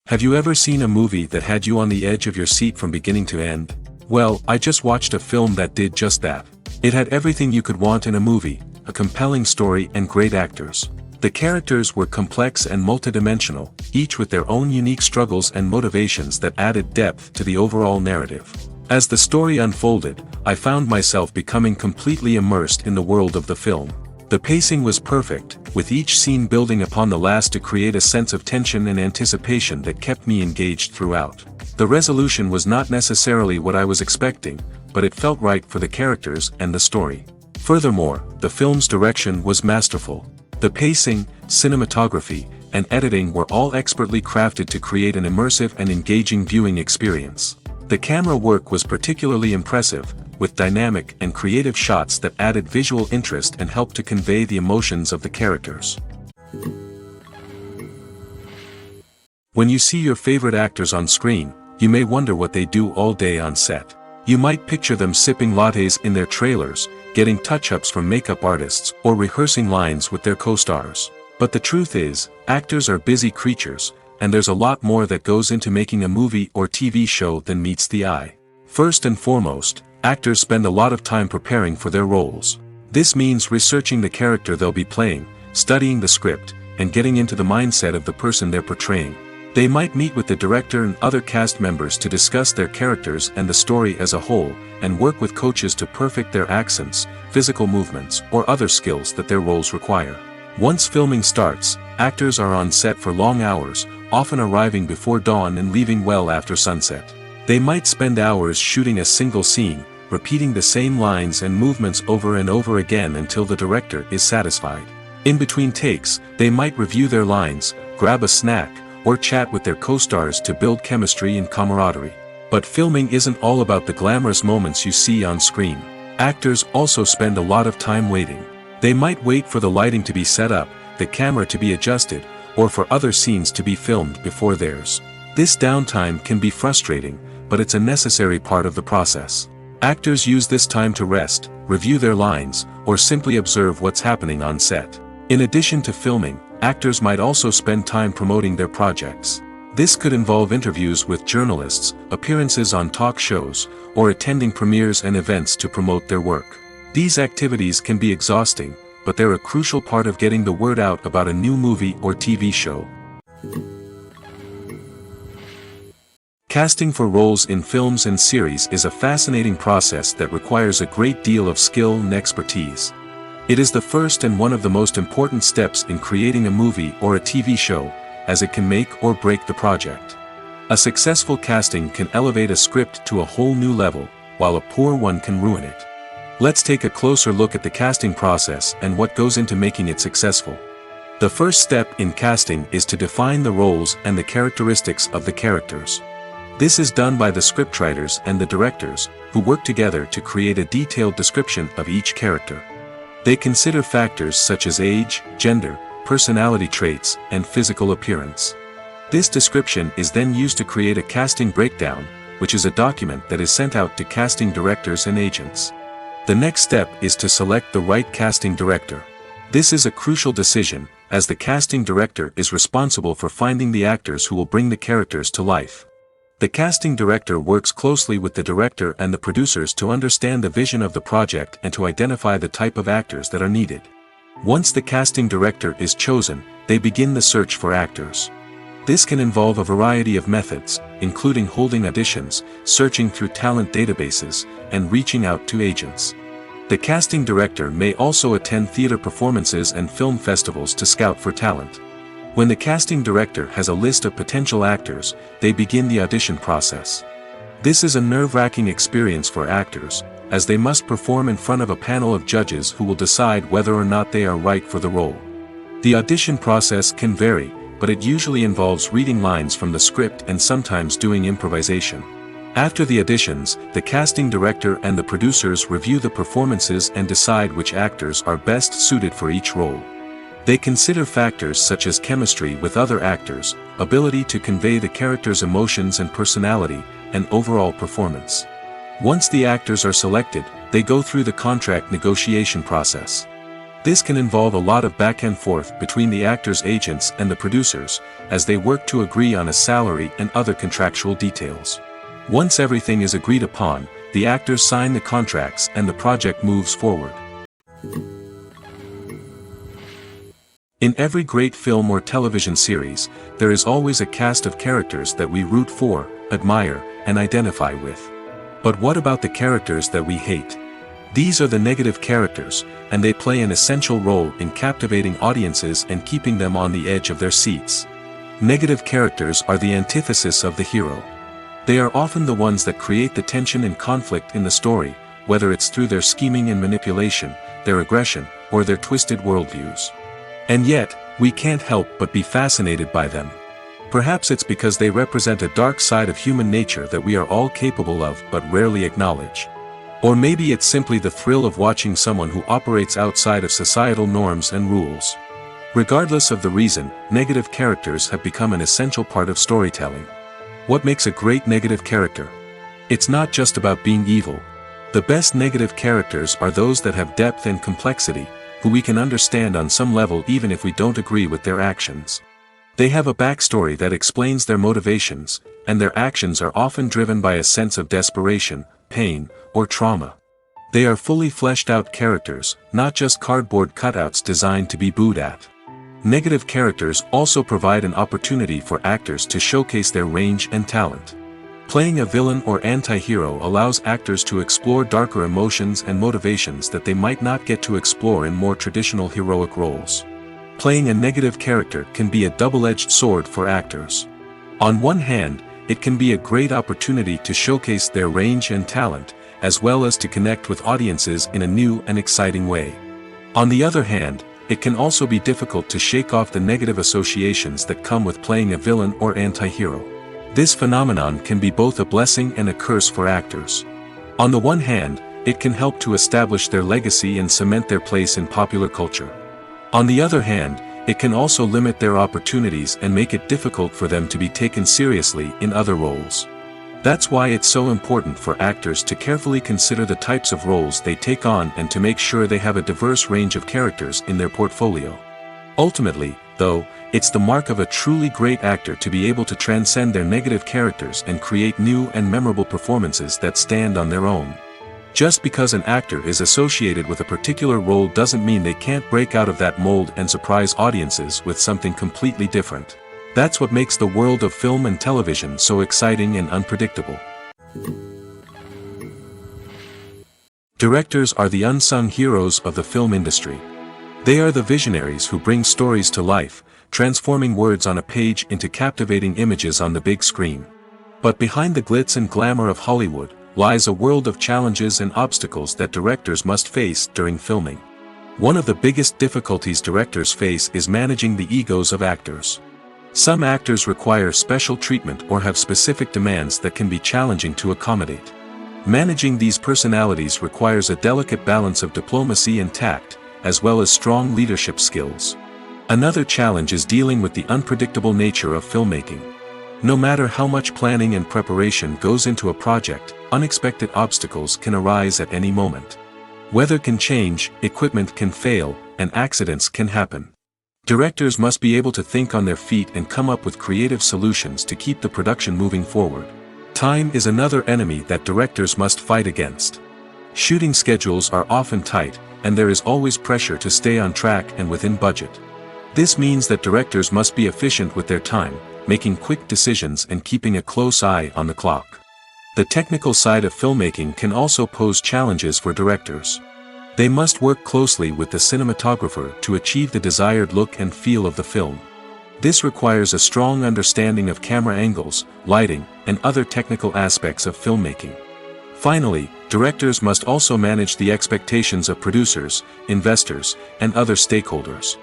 Have you ever seen a movie that had you on the edge of your seat from beginning to end? Well, I just watched a film that did just that. It had everything you could want in a movie, a compelling story and great actors. The characters were complex and multidimensional, each with their own unique struggles and motivations that added depth to the overall narrative. As the story unfolded, I found myself becoming completely immersed in the world of the film. The pacing was perfect, with each scene building upon the last to create a sense of tension and anticipation that kept me engaged throughout. The resolution was not necessarily what I was expecting, but it felt right for the characters and the story. Furthermore, the film's direction was masterful. The pacing, cinematography, and editing were all expertly crafted to create an immersive and engaging viewing experience. The camera work was particularly impressive, with dynamic and creative shots that added visual interest and helped to convey the emotions of the characters. When you see your favorite actors on screen, you may wonder what they do all day on set. You might picture them sipping lattes in their trailers, getting touch-ups from makeup artists, or rehearsing lines with their co-stars. But the truth is, actors are busy creatures, and there's a lot more that goes into making a movie or TV show than meets the eye. First and foremost, actors spend a lot of time preparing for their roles. This means researching the character they'll be playing, studying the script, and getting into the mindset of the person they're portraying. They might meet with the director and other cast members to discuss their characters and the story as a whole, and work with coaches to perfect their accents, physical movements, or other skills that their roles require. Once filming starts, actors are on set for long hours, often arriving before dawn and leaving well after sunset. They might spend hours shooting a single scene, repeating the same lines and movements over and over again until the director is satisfied. In between takes, they might review their lines, grab a snack, or chat with their co-stars to build chemistry and camaraderie. But filming isn't all about the glamorous moments you see on screen. Actors also spend a lot of time waiting. They might wait for the lighting to be set up, the camera to be adjusted, or for other scenes to be filmed before theirs. This downtime can be frustrating, but it's a necessary part of the process. Actors use this time to rest, review their lines, or simply observe what's happening on set. In addition to filming, actors might also spend time promoting their projects. This could involve interviews with journalists, appearances on talk shows, or attending premieres and events to promote their work. These activities can be exhausting, but they're a crucial part of getting the word out about a new movie or TV show. Casting for roles in films and series is a fascinating process that requires a great deal of skill and expertise. It is the first and one of the most important steps in creating a movie or a TV show, as it can make or break the project. A successful casting can elevate a script to a whole new level, while a poor one can ruin it. Let's take a closer look at the casting process and what goes into making it successful. The first step in casting is to define the roles and the characteristics of the characters. This is done by the scriptwriters and the directors, who work together to create a detailed description of each character. They consider factors such as age, gender, personality traits, and physical appearance. This description is then used to create a casting breakdown, which is a document that is sent out to casting directors and agents. The next step is to select the right casting director. This is a crucial decision, as the casting director is responsible for finding the actors who will bring the characters to life. The casting director works closely with the director and the producers to understand the vision of the project and to identify the type of actors that are needed. Once the casting director is chosen, they begin the search for actors. This can involve a variety of methods, including holding auditions, searching through talent databases, and reaching out to agents. The casting director may also attend theater performances and film festivals to scout for talent. When the casting director has a list of potential actors, they begin the audition process. This is a nerve-wracking experience for actors, as they must perform in front of a panel of judges who will decide whether or not they are right for the role. The audition process can vary, but it usually involves reading lines from the script and sometimes doing improvisation. After the auditions, the casting director and the producers review the performances and decide which actors are best suited for each role. They consider factors such as chemistry with other actors, ability to convey the character's emotions and personality, and overall performance. Once the actors are selected, they go through the contract negotiation process. This can involve a lot of back and forth between the actors' agents and the producers, as they work to agree on a salary and other contractual details. Once everything is agreed upon, the actors sign the contracts and the project moves forward. In every great film or television series, there is always a cast of characters that we root for, admire, and identify with. But what about the characters that we hate? These are the negative characters, and they play an essential role in captivating audiences and keeping them on the edge of their seats. Negative characters are the antithesis of the hero. They are often the ones that create the tension and conflict in the story, whether it's through their scheming and manipulation, their aggression, or their twisted worldviews. And yet, we can't help but be fascinated by them. Perhaps it's because they represent a dark side of human nature that we are all capable of but rarely acknowledge. Or maybe it's simply the thrill of watching someone who operates outside of societal norms and rules. Regardless of the reason, negative characters have become an essential part of storytelling. What makes a great negative character? It's not just about being evil. The best negative characters are those that have depth and complexity, who we can understand on some level even if we don't agree with their actions. They have a backstory that explains their motivations, and their actions are often driven by a sense of desperation, pain, or trauma. They are fully fleshed out characters, not just cardboard cutouts designed to be booed at. Negative characters also provide an opportunity for actors to showcase their range and talent. Playing a villain or anti-hero allows actors to explore darker emotions and motivations that they might not get to explore in more traditional heroic roles. Playing a negative character can be a double-edged sword for actors. On one hand, it can be a great opportunity to showcase their range and talent, as well as to connect with audiences in a new and exciting way. On the other hand, it can also be difficult to shake off the negative associations that come with playing a villain or anti-hero. This phenomenon can be both a blessing and a curse for actors. On the one hand, it can help to establish their legacy and cement their place in popular culture. On the other hand, it can also limit their opportunities and make it difficult for them to be taken seriously in other roles. That's why it's so important for actors to carefully consider the types of roles they take on and to make sure they have a diverse range of characters in their portfolio. Ultimately, though, it's the mark of a truly great actor to be able to transcend their negative characters and create new and memorable performances that stand on their own. Just because an actor is associated with a particular role doesn't mean they can't break out of that mold and surprise audiences with something completely different. That's what makes the world of film and television so exciting and unpredictable. Directors are the unsung heroes of the film industry. They are the visionaries who bring stories to life, transforming words on a page into captivating images on the big screen. But behind the glitz and glamour of Hollywood lies a world of challenges and obstacles that directors must face during filming. One of the biggest difficulties directors face is managing the egos of actors. Some actors require special treatment or have specific demands that can be challenging to accommodate. Managing these personalities requires a delicate balance of diplomacy and tact, as well as strong leadership skills. Another challenge is dealing with the unpredictable nature of filmmaking. No matter how much planning and preparation goes into a project, unexpected obstacles can arise at any moment. Weather can change, equipment can fail, and accidents can happen. Directors must be able to think on their feet and come up with creative solutions to keep the production moving forward. Time is another enemy that directors must fight against. Shooting schedules are often tight, and there is always pressure to stay on track and within budget. This means that directors must be efficient with their time, making quick decisions and keeping a close eye on the clock. The technical side of filmmaking can also pose challenges for directors. They must work closely with the cinematographer to achieve the desired look and feel of the film. This requires a strong understanding of camera angles, lighting, and other technical aspects of filmmaking. Finally, directors must also manage the expectations of producers, investors, and other stakeholders.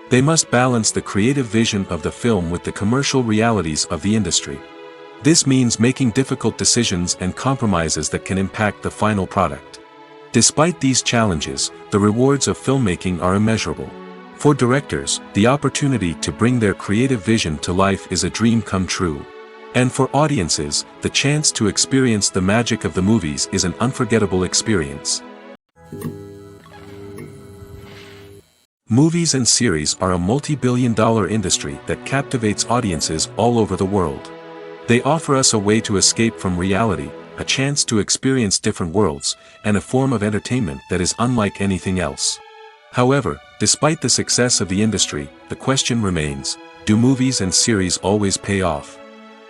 They must balance the creative vision of the film with the commercial realities of the industry. This means making difficult decisions and compromises that can impact the final product. Despite these challenges, the rewards of filmmaking are immeasurable. For directors, the opportunity to bring their creative vision to life is a dream come true. And for audiences, the chance to experience the magic of the movies is an unforgettable experience. Movies and series are a multi-billion-dollar industry that captivates audiences all over the world. They offer us a way to escape from reality, a chance to experience different worlds, and a form of entertainment that is unlike anything else. However, despite the success of the industry, the question remains, do movies and series always pay off?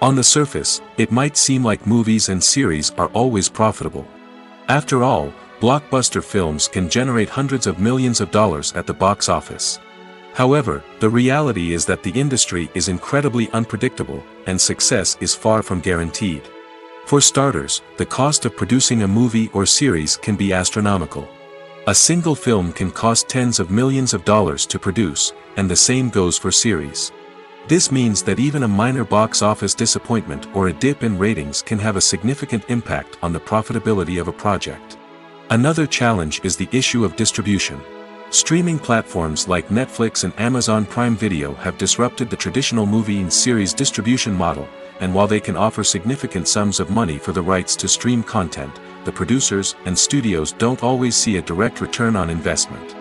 On the surface, it might seem like movies and series are always profitable. After all, blockbuster films can generate hundreds of millions of dollars at the box office. However, the reality is that the industry is incredibly unpredictable, and success is far from guaranteed. For starters, the cost of producing a movie or series can be astronomical. A single film can cost tens of millions of dollars to produce, and the same goes for series. This means that even a minor box office disappointment or a dip in ratings can have a significant impact on the profitability of a project. Another challenge is the issue of distribution. Streaming platforms like Netflix and Amazon Prime Video have disrupted the traditional movie and series distribution model, and while they can offer significant sums of money for the rights to stream content, the producers and studios don't always see a direct return on investment.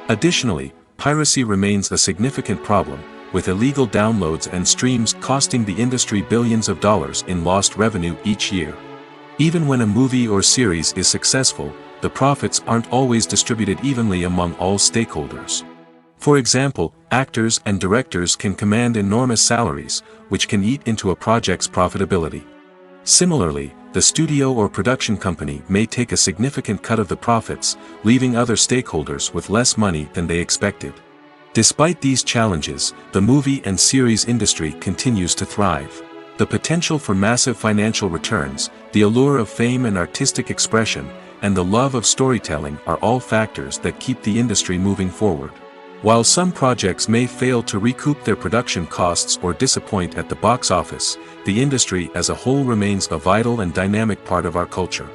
Additionally, piracy remains a significant problem, with illegal downloads and streams costing the industry billions of dollars in lost revenue each year. Even when a movie or series is successful, the profits aren't always distributed evenly among all stakeholders. For example, actors and directors can command enormous salaries, which can eat into a project's profitability. Similarly, the studio or production company may take a significant cut of the profits, leaving other stakeholders with less money than they expected. Despite these challenges, the movie and series industry continues to thrive. The potential for massive financial returns, the allure of fame and artistic expression, and the love of storytelling are all factors that keep the industry moving forward. While some projects may fail to recoup their production costs or disappoint at the box office, the industry as a whole remains a vital and dynamic part of our culture.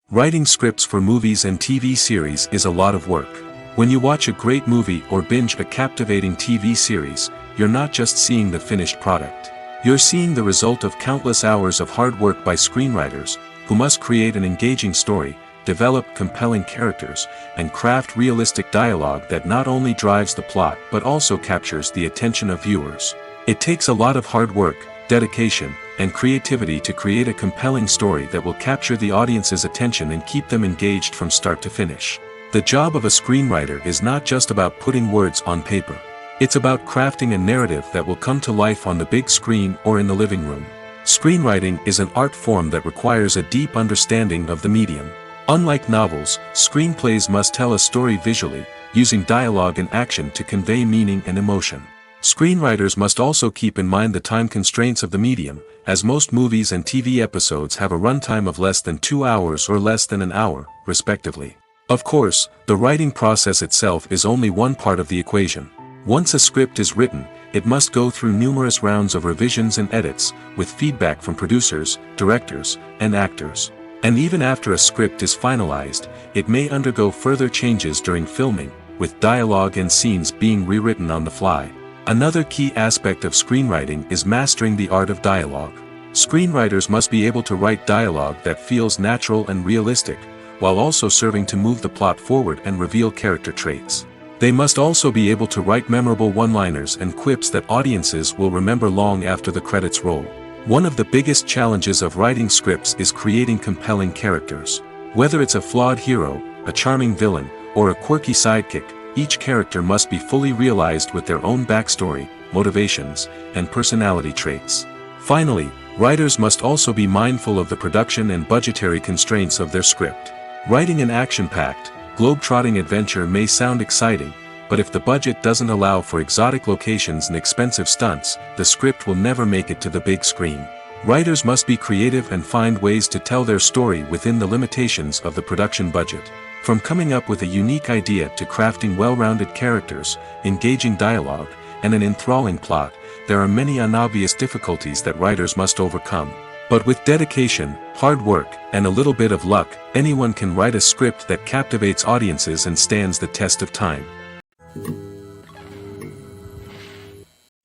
Writing scripts for movies and TV series is a lot of work. When you watch a great movie or binge a captivating TV series, you're not just seeing the finished product. You're seeing the result of countless hours of hard work by screenwriters, who must create an engaging story, develop compelling characters, and craft realistic dialogue that not only drives the plot but also captures the attention of viewers. It takes a lot of hard work, dedication, and creativity to create a compelling story that will capture the audience's attention and keep them engaged from start to finish. The job of a screenwriter is not just about putting words on paper. It's about crafting a narrative that will come to life on the big screen or in the living room. Screenwriting is an art form that requires a deep understanding of the medium. Unlike novels, screenplays must tell a story visually, using dialogue and action to convey meaning and emotion. Screenwriters must also keep in mind the time constraints of the medium, as most movies and TV episodes have a runtime of less than 2 hours or less than an hour, respectively. Of course, the writing process itself is only one part of the equation. Once a script is written, it must go through numerous rounds of revisions and edits, with feedback from producers, directors, and actors. And even after a script is finalized, it may undergo further changes during filming, with dialogue and scenes being rewritten on the fly. Another key aspect of screenwriting is mastering the art of dialogue. Screenwriters must be able to write dialogue that feels natural and realistic, while also serving to move the plot forward and reveal character traits. They must also be able to write memorable one-liners and quips that audiences will remember long after the credits roll. One of the biggest challenges of writing scripts is creating compelling characters. Whether it's a flawed hero, a charming villain, or a quirky sidekick, each character must be fully realized with their own backstory, motivations, and personality traits. Finally, writers must also be mindful of the production and budgetary constraints of their script. Writing an action-packed, globe-trotting adventure may sound exciting, but if the budget doesn't allow for exotic locations and expensive stunts, the script will never make it to the big screen. Writers must be creative and find ways to tell their story within the limitations of the production budget. From coming up with a unique idea to crafting well-rounded characters, engaging dialogue, and an enthralling plot, there are many unobvious difficulties that writers must overcome. But with dedication, hard work, and a little bit of luck, anyone can write a script that captivates audiences and stands the test of time.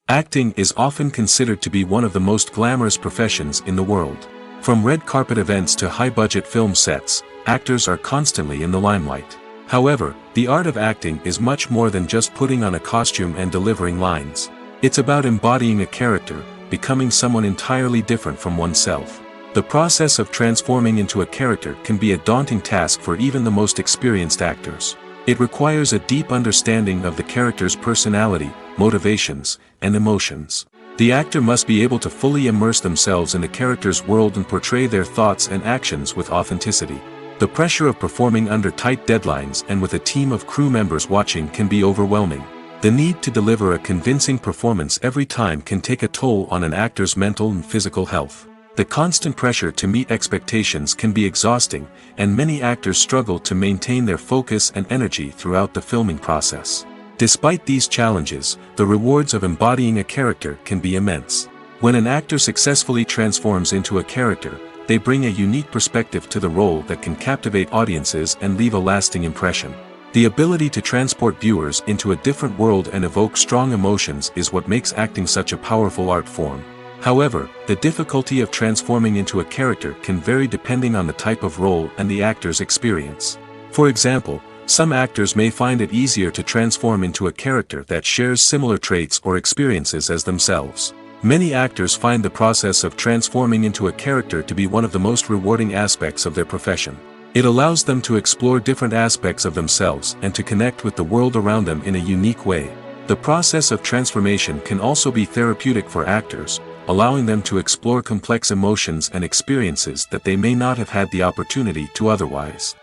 Acting is often considered to be one of the most glamorous professions in the world. From red carpet events to high-budget film sets, actors are constantly in the limelight. However, the art of acting is much more than just putting on a costume and delivering lines. It's about embodying a character, becoming someone entirely different from oneself. The process of transforming into a character can be a daunting task for even the most experienced actors. It requires a deep understanding of the character's personality, motivations, and emotions. The actor must be able to fully immerse themselves in the character's world and portray their thoughts and actions with authenticity. The pressure of performing under tight deadlines and with a team of crew members watching can be overwhelming. The need to deliver a convincing performance every time can take a toll on an actor's mental and physical health. The constant pressure to meet expectations can be exhausting, and many actors struggle to maintain their focus and energy throughout the filming process. Despite these challenges, the rewards of embodying a character can be immense. When an actor successfully transforms into a character, they bring a unique perspective to the role that can captivate audiences and leave a lasting impression. The ability to transport viewers into a different world and evoke strong emotions is what makes acting such a powerful art form. However, the difficulty of transforming into a character can vary depending on the type of role and the actor's experience. For example, some actors may find it easier to transform into a character that shares similar traits or experiences as themselves. Many actors find the process of transforming into a character to be one of the most rewarding aspects of their profession. It allows them to explore different aspects of themselves and to connect with the world around them in a unique way. The process of transformation can also be therapeutic for actors, allowing them to explore complex emotions and experiences that they may not have had the opportunity to otherwise.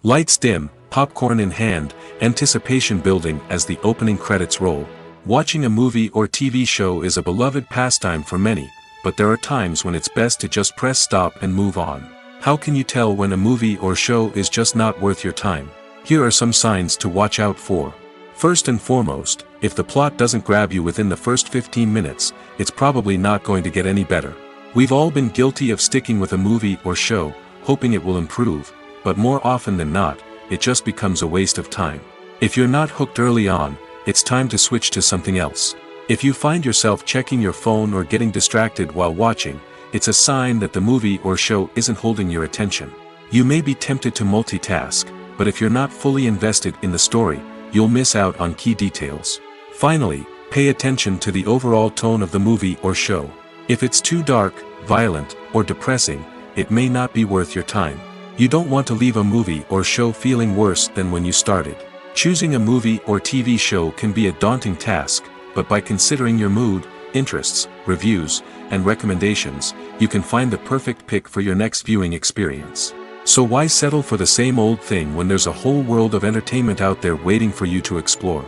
Lights dim, popcorn in hand, anticipation building as the opening credits roll. Watching a movie or TV show is a beloved pastime for many, but there are times when it's best to just press stop and move on. How can you tell when a movie or show is just not worth your time? Here are some signs to watch out for. First and foremost, if the plot doesn't grab you within the first 15 minutes, it's probably not going to get any better. We've all been guilty of sticking with a movie or show, hoping it will improve, but more often than not, it just becomes a waste of time. If you're not hooked early on, it's time to switch to something else. If you find yourself checking your phone or getting distracted while watching, it's a sign that the movie or show isn't holding your attention. You may be tempted to multitask, but if you're not fully invested in the story, you'll miss out on key details. Finally, pay attention to the overall tone of the movie or show. If it's too dark, violent, or depressing, it may not be worth your time. You don't want to leave a movie or show feeling worse than when you started. Choosing a movie or TV show can be a daunting task, but by considering your mood, interests, reviews, and recommendations, you can find the perfect pick for your next viewing experience. So why settle for the same old thing when there's a whole world of entertainment out there waiting for you to explore?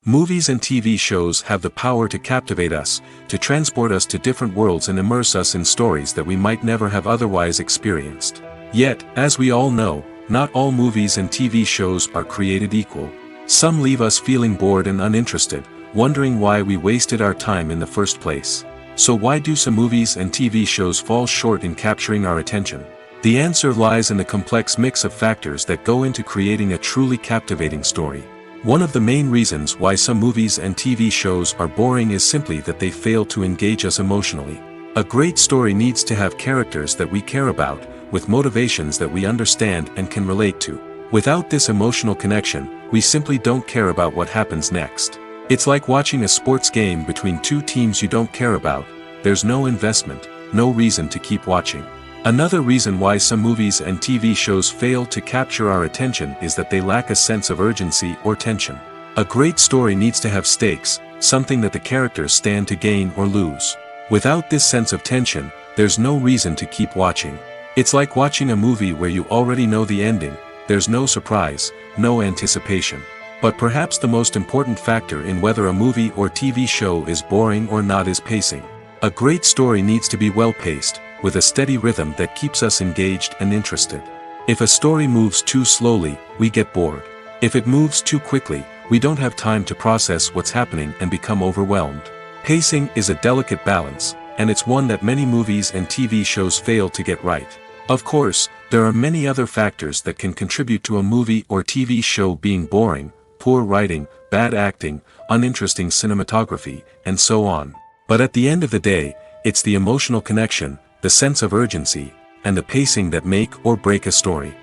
Movies and TV shows have the power to captivate us, to transport us to different worlds and immerse us in stories that we might never have otherwise experienced. Yet, as we all know, not all movies and TV shows are created equal. Some leave us feeling bored and uninterested, wondering why we wasted our time in the first place. So why do some movies and TV shows fall short in capturing our attention? The answer lies in the complex mix of factors that go into creating a truly captivating story. One of the main reasons why some movies and TV shows are boring is simply that they fail to engage us emotionally. A great story needs to have characters that we care about, with motivations that we understand and can relate to. Without this emotional connection, we simply don't care about what happens next. It's like watching a sports game between two teams you don't care about. There's no investment, no reason to keep watching. Another reason why some movies and TV shows fail to capture our attention is that they lack a sense of urgency or tension. A great story needs to have stakes, something that the characters stand to gain or lose. Without this sense of tension, there's no reason to keep watching. It's like watching a movie where you already know the ending. There's no surprise, no anticipation. But perhaps the most important factor in whether a movie or TV show is boring or not is pacing. A great story needs to be well-paced, with a steady rhythm that keeps us engaged and interested. If a story moves too slowly, we get bored. If it moves too quickly, we don't have time to process what's happening and become overwhelmed. Pacing is a delicate balance, and it's one that many movies and TV shows fail to get right. Of course, there are many other factors that can contribute to a movie or TV show being boring: poor writing, bad acting, uninteresting cinematography, and so on. But at the end of the day, it's the emotional connection, the sense of urgency, and the pacing that make or break a story.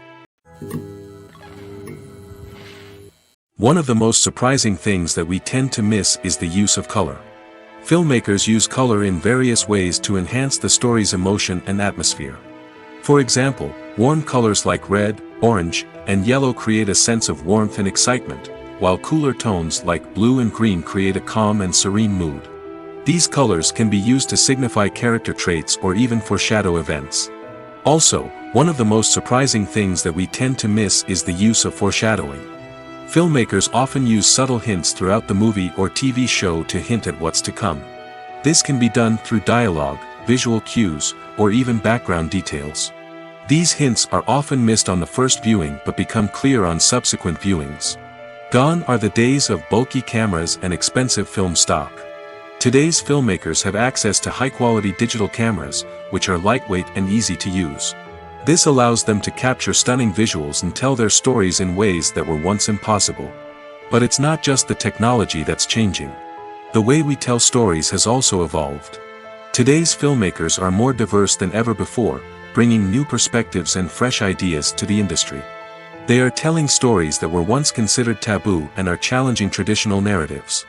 One of the most surprising things that we tend to miss is the use of color. Filmmakers use color in various ways to enhance the story's emotion and atmosphere. For example, warm colors like red, orange, and yellow create a sense of warmth and excitement, while cooler tones like blue and green create a calm and serene mood. These colors can be used to signify character traits or even foreshadow events. Also, one of the most surprising things that we tend to miss is the use of foreshadowing. Filmmakers often use subtle hints throughout the movie or TV show to hint at what's to come. This can be done through dialogue, visual cues, or even background details. These hints are often missed on the first viewing but become clear on subsequent viewings. Gone are the days of bulky cameras and expensive film stock. Today's filmmakers have access to high-quality digital cameras, which are lightweight and easy to use. This allows them to capture stunning visuals and tell their stories in ways that were once impossible. But it's not just the technology that's changing. The way we tell stories has also evolved. Today's filmmakers are more diverse than ever before, bringing new perspectives and fresh ideas to the industry. They are telling stories that were once considered taboo and are challenging traditional narratives.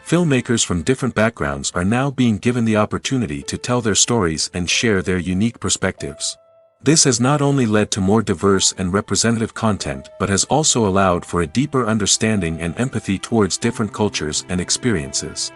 Filmmakers from different backgrounds are now being given the opportunity to tell their stories and share their unique perspectives. This has not only led to more diverse and representative content but has also allowed for a deeper understanding and empathy towards different cultures and experiences.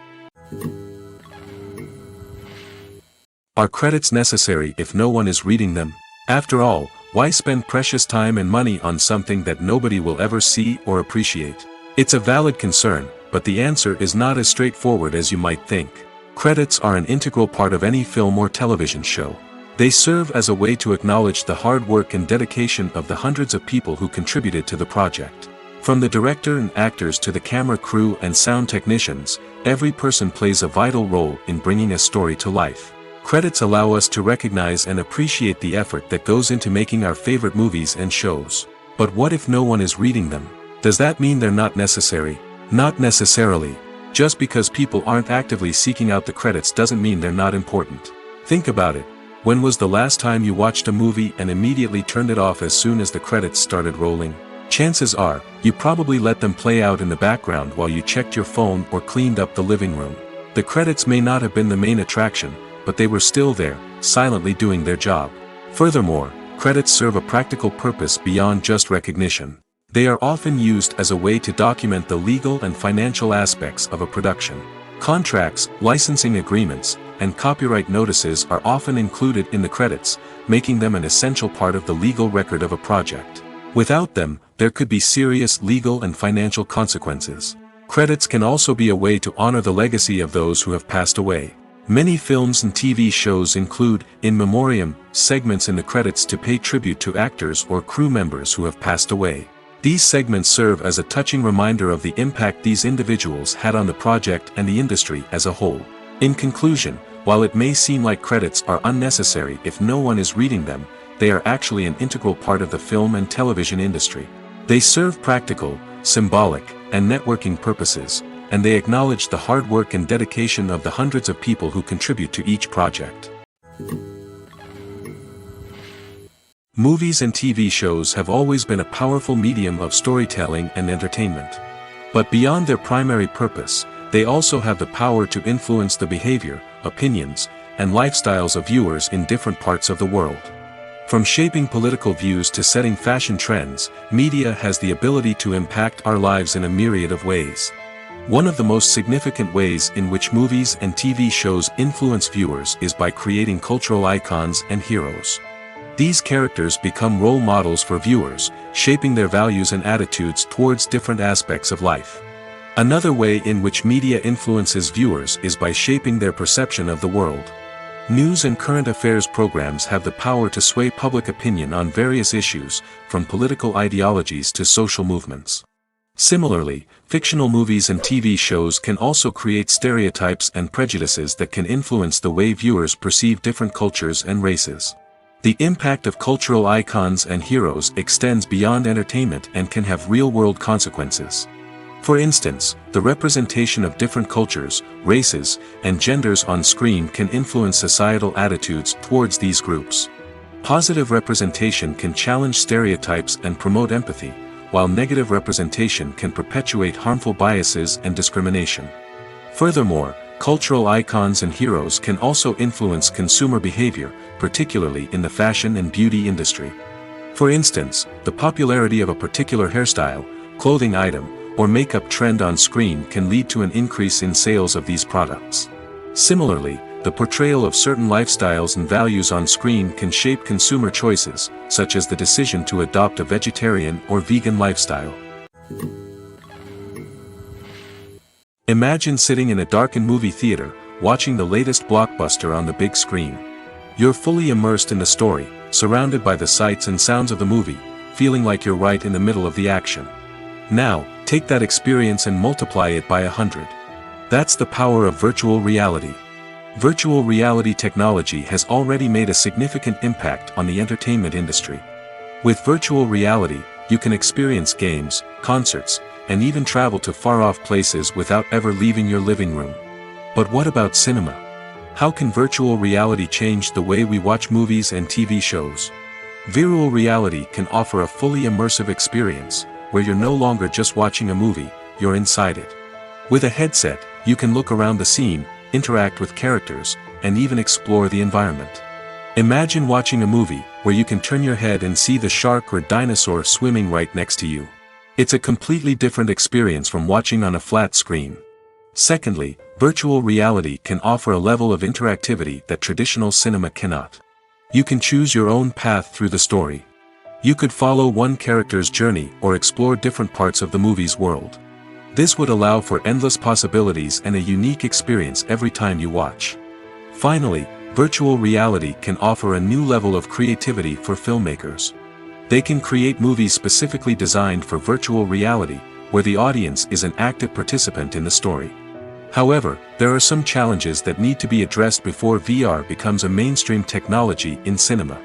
Are credits necessary if no one is reading them? After all, why spend precious time and money on something that nobody will ever see or appreciate? It's a valid concern, but the answer is not as straightforward as you might think. Credits are an integral part of any film or television show. They serve as a way to acknowledge the hard work and dedication of the hundreds of people who contributed to the project. From the director and actors to the camera crew and sound technicians, every person plays a vital role in bringing a story to life. Credits allow us to recognize and appreciate the effort that goes into making our favorite movies and shows. But what if no one is reading them? Does that mean they're not necessary? Not necessarily. Just because people aren't actively seeking out the credits doesn't mean they're not important. Think about it. When was the last time you watched a movie and immediately turned it off as soon as the credits started rolling? Chances are, you probably let them play out in the background while you checked your phone or cleaned up the living room. The credits may not have been the main attraction, but they were still there, silently doing their job. Furthermore, credits serve a practical purpose beyond just recognition. They are often used as a way to document the legal and financial aspects of a production. Contracts, licensing agreements, and copyright notices are often included in the credits, making them an essential part of the legal record of a project. Without them, there could be serious legal and financial consequences. Credits can also be a way to honor the legacy of those who have passed away. Many films and TV shows include, in memoriam, segments in the credits to pay tribute to actors or crew members who have passed away. These segments serve as a touching reminder of the impact these individuals had on the project and the industry as a whole. In conclusion, while it may seem like credits are unnecessary if no one is reading them, they are actually an integral part of the film and television industry. They serve practical, symbolic, and networking purposes, and they acknowledge the hard work and dedication of the hundreds of people who contribute to each project. Movies and TV shows have always been a powerful medium of storytelling and entertainment. But beyond their primary purpose, they also have the power to influence the behavior, opinions, and lifestyles of viewers in different parts of the world. From shaping political views to setting fashion trends, media has the ability to impact our lives in a myriad of ways. One of the most significant ways in which movies and TV shows influence viewers is by creating cultural icons and heroes. These characters become role models for viewers, shaping their values and attitudes towards different aspects of life. Another way in which media influences viewers is by shaping their perception of the world. News and current affairs programs have the power to sway public opinion on various issues, from political ideologies to social movements. Similarly, fictional movies and TV shows can also create stereotypes and prejudices that can influence the way viewers perceive different cultures and races. The impact of cultural icons and heroes extends beyond entertainment and can have real-world consequences. For instance, the representation of different cultures, races, and genders on screen can influence societal attitudes towards these groups. Positive representation can challenge stereotypes and promote empathy, while negative representation can perpetuate harmful biases and discrimination. Furthermore, cultural icons and heroes can also influence consumer behavior, particularly in the fashion and beauty industry. For instance, the popularity of a particular hairstyle, clothing item, or makeup trend on screen can lead to an increase in sales of these products. Similarly, the portrayal of certain lifestyles and values on screen can shape consumer choices, such as the decision to adopt a vegetarian or vegan lifestyle. Imagine sitting in a darkened movie theater, watching the latest blockbuster on the big screen. You're fully immersed in the story, surrounded by the sights and sounds of the movie, feeling like you're right in the middle of the action. Now, take that experience and multiply it by 100. That's the power of virtual reality. Virtual reality technology has already made a significant impact on the entertainment industry. With virtual reality, you can experience games, concerts, and even travel to far-off places without ever leaving your living room. But what about cinema? How can virtual reality change the way we watch movies and TV shows? Virtual reality can offer a fully immersive experience, where you're no longer just watching a movie, you're inside it. With a headset, you can look around the scene, interact with characters, and even explore the environment. Imagine watching a movie, where you can turn your head and see the shark or dinosaur swimming right next to you. It's a completely different experience from watching on a flat screen. Secondly, virtual reality can offer a level of interactivity that traditional cinema cannot. You can choose your own path through the story. You could follow one character's journey or explore different parts of the movie's world. This would allow for endless possibilities and a unique experience every time you watch. Finally, virtual reality can offer a new level of creativity for filmmakers. They can create movies specifically designed for virtual reality, where the audience is an active participant in the story. However, there are some challenges that need to be addressed before VR becomes a mainstream technology in cinema.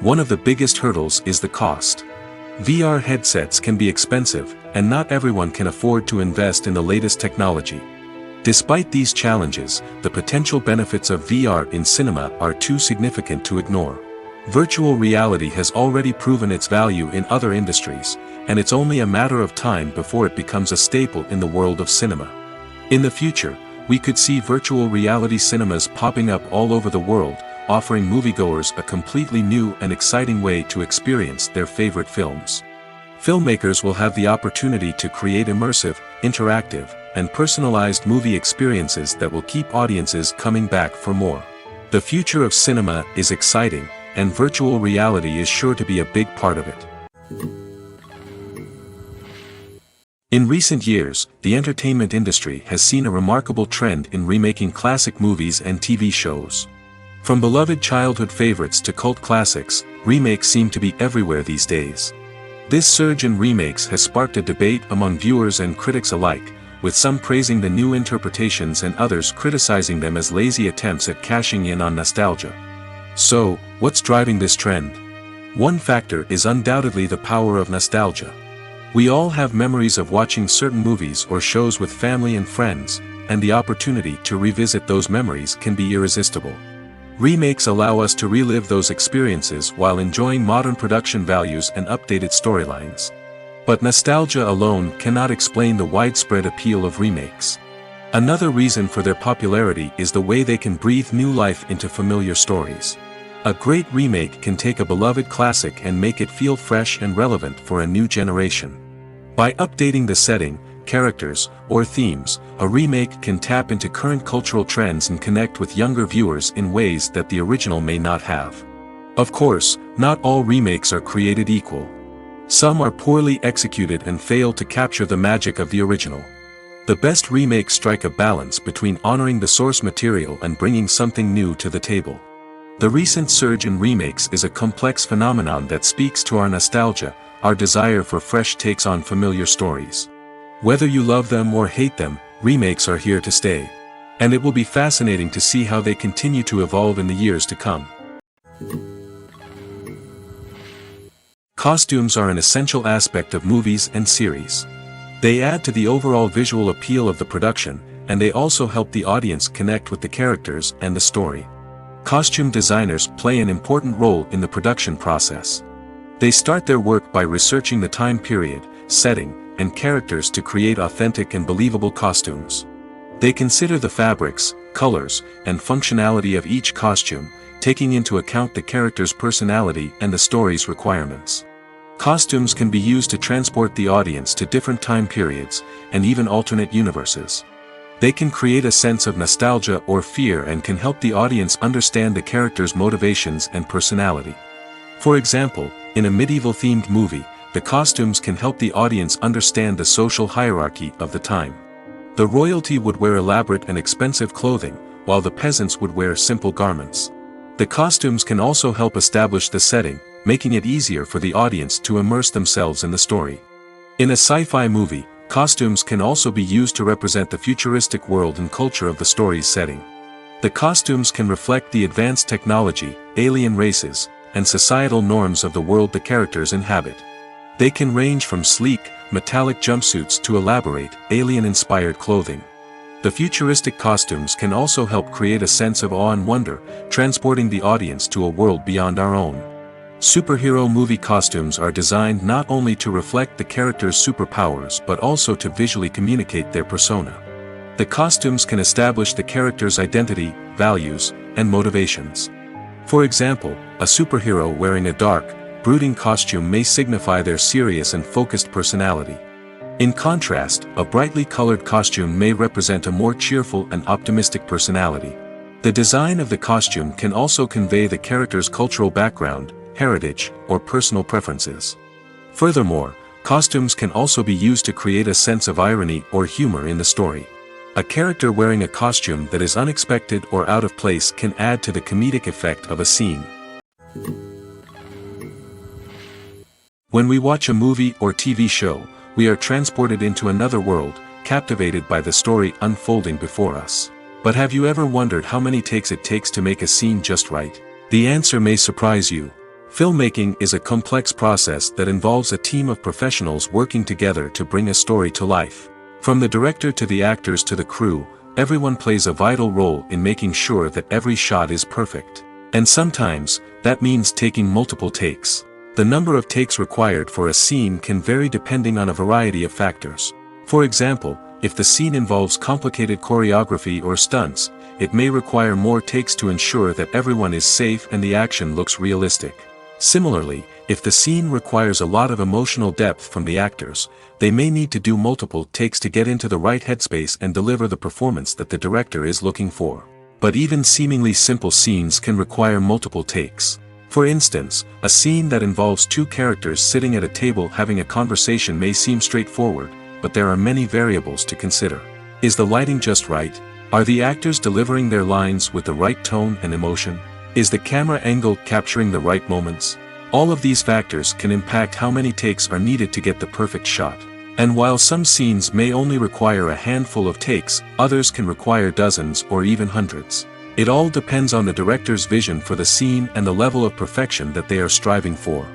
One of the biggest hurdles is the cost. VR headsets can be expensive, and not everyone can afford to invest in the latest technology. Despite these challenges, the potential benefits of VR in cinema are too significant to ignore. Virtual reality has already proven its value in other industries, and it's only a matter of time before it becomes a staple in the world of cinema. In the future, we could see virtual reality cinemas popping up all over the world, offering moviegoers a completely new and exciting way to experience their favorite films. Filmmakers will have the opportunity to create immersive, interactive, and personalized movie experiences that will keep audiences coming back for more. The future of cinema is exciting, and virtual reality is sure to be a big part of it. In recent years, the entertainment industry has seen a remarkable trend in remaking classic movies and TV shows. From beloved childhood favorites to cult classics, remakes seem to be everywhere these days. This surge in remakes has sparked a debate among viewers and critics alike, with some praising the new interpretations and others criticizing them as lazy attempts at cashing in on nostalgia. So, what's driving this trend? One factor is undoubtedly the power of nostalgia. We all have memories of watching certain movies or shows with family and friends, and the opportunity to revisit those memories can be irresistible. Remakes allow us to relive those experiences while enjoying modern production values and updated storylines. But nostalgia alone cannot explain the widespread appeal of remakes. Another reason for their popularity is the way they can breathe new life into familiar stories. A great remake can take a beloved classic and make it feel fresh and relevant for a new generation. By updating the setting, characters, or themes, a remake can tap into current cultural trends and connect with younger viewers in ways that the original may not have. Of course, not all remakes are created equal. Some are poorly executed and fail to capture the magic of the original. The best remakes strike a balance between honoring the source material and bringing something new to the table. The recent surge in remakes is a complex phenomenon that speaks to our nostalgia, our desire for fresh takes on familiar stories. Whether you love them or hate them, remakes are here to stay. And it will be fascinating to see how they continue to evolve in the years to come. Costumes are an essential aspect of movies and series. They add to the overall visual appeal of the production, and they also help the audience connect with the characters and the story. Costume designers play an important role in the production process. They start their work by researching the time period, setting, and characters to create authentic and believable costumes. They consider the fabrics, colors, and functionality of each costume, taking into account the character's personality and the story's requirements. Costumes can be used to transport the audience to different time periods, and even alternate universes. They can create a sense of nostalgia or fear and can help the audience understand the character's motivations and personality. For example, in a medieval-themed movie, the costumes can help the audience understand the social hierarchy of the time. The royalty would wear elaborate and expensive clothing, while the peasants would wear simple garments. The costumes can also help establish the setting, making it easier for the audience to immerse themselves in the story. In a sci-fi movie, costumes can also be used to represent the futuristic world and culture of the story's setting. The costumes can reflect the advanced technology, alien races, and societal norms of the world the characters inhabit. They can range from sleek, metallic jumpsuits to elaborate, alien-inspired clothing. The futuristic costumes can also help create a sense of awe and wonder, transporting the audience to a world beyond our own. Superhero movie costumes are designed not only to reflect the character's superpowers but also to visually communicate their persona. The costumes can establish the character's identity, values, and motivations. For example, a superhero wearing a dark, brooding costume may signify their serious and focused personality. In contrast, a brightly colored costume may represent a more cheerful and optimistic personality. The design of the costume can also convey the character's cultural background, heritage, or personal preferences. Furthermore, costumes can also be used to create a sense of irony or humor in the story. A character wearing a costume that is unexpected or out of place can add to the comedic effect of a scene. When we watch a movie or TV show, we are transported into another world, captivated by the story unfolding before us. But have you ever wondered how many takes it takes to make a scene just right? The answer may surprise you. Filmmaking is a complex process that involves a team of professionals working together to bring a story to life. From the director to the actors to the crew, everyone plays a vital role in making sure that every shot is perfect. And sometimes, that means taking multiple takes. The number of takes required for a scene can vary depending on a variety of factors. For example, if the scene involves complicated choreography or stunts, it may require more takes to ensure that everyone is safe and the action looks realistic. Similarly, if the scene requires a lot of emotional depth from the actors, they may need to do multiple takes to get into the right headspace and deliver the performance that the director is looking for. But even seemingly simple scenes can require multiple takes. For instance, a scene that involves two characters sitting at a table having a conversation may seem straightforward, but there are many variables to consider. Is the lighting just right? Are the actors delivering their lines with the right tone and emotion? Is the camera angle capturing the right moments? All of these factors can impact how many takes are needed to get the perfect shot. And while some scenes may only require a handful of takes, others can require dozens or even hundreds. It all depends on the director's vision for the scene and the level of perfection that they are striving for.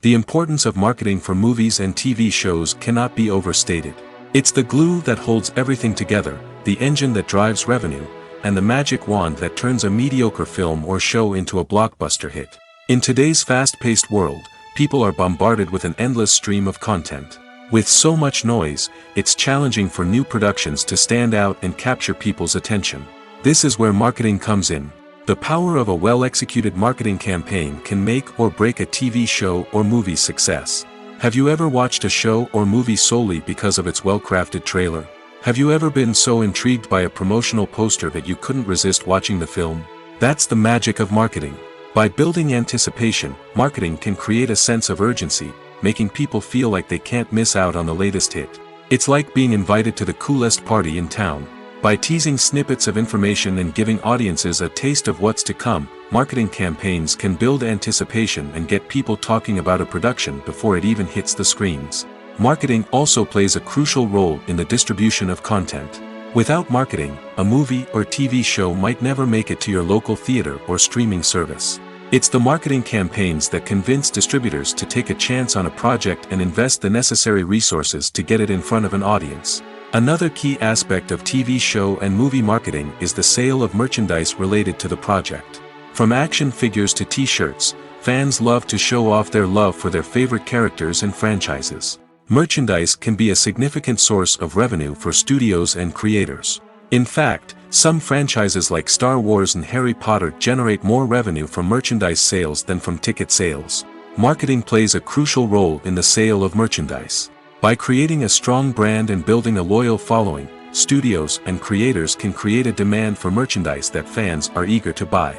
The importance of marketing for movies and TV shows cannot be overstated. It's the glue that holds everything together, the engine that drives revenue, and the magic wand that turns a mediocre film or show into a blockbuster hit. In today's fast-paced world, people are bombarded with an endless stream of content. With so much noise, it's challenging for new productions to stand out and capture people's attention. This is where marketing comes in. The power of a well-executed marketing campaign can make or break a TV show or movie's success. Have you ever watched a show or movie solely because of its well-crafted trailer? Have you ever been so intrigued by a promotional poster that you couldn't resist watching the film? That's the magic of marketing. By building anticipation, marketing can create a sense of urgency, making people feel like they can't miss out on the latest hit. It's like being invited to the coolest party in town. By teasing snippets of information and giving audiences a taste of what's to come, marketing campaigns can build anticipation and get people talking about a production before it even hits the screens. Marketing also plays a crucial role in the distribution of content. Without marketing, a movie or TV show might never make it to your local theater or streaming service. It's the marketing campaigns that convince distributors to take a chance on a project and invest the necessary resources to get it in front of an audience. Another key aspect of TV show and movie marketing is the sale of merchandise related to the project. From action figures to t-shirts, fans love to show off their love for their favorite characters and franchises. Merchandise can be a significant source of revenue for studios and creators. In fact, some franchises like Star Wars and Harry Potter generate more revenue from merchandise sales than from ticket sales. Marketing plays a crucial role in the sale of merchandise. By creating a strong brand and building a loyal following, studios and creators can create a demand for merchandise that fans are eager to buy.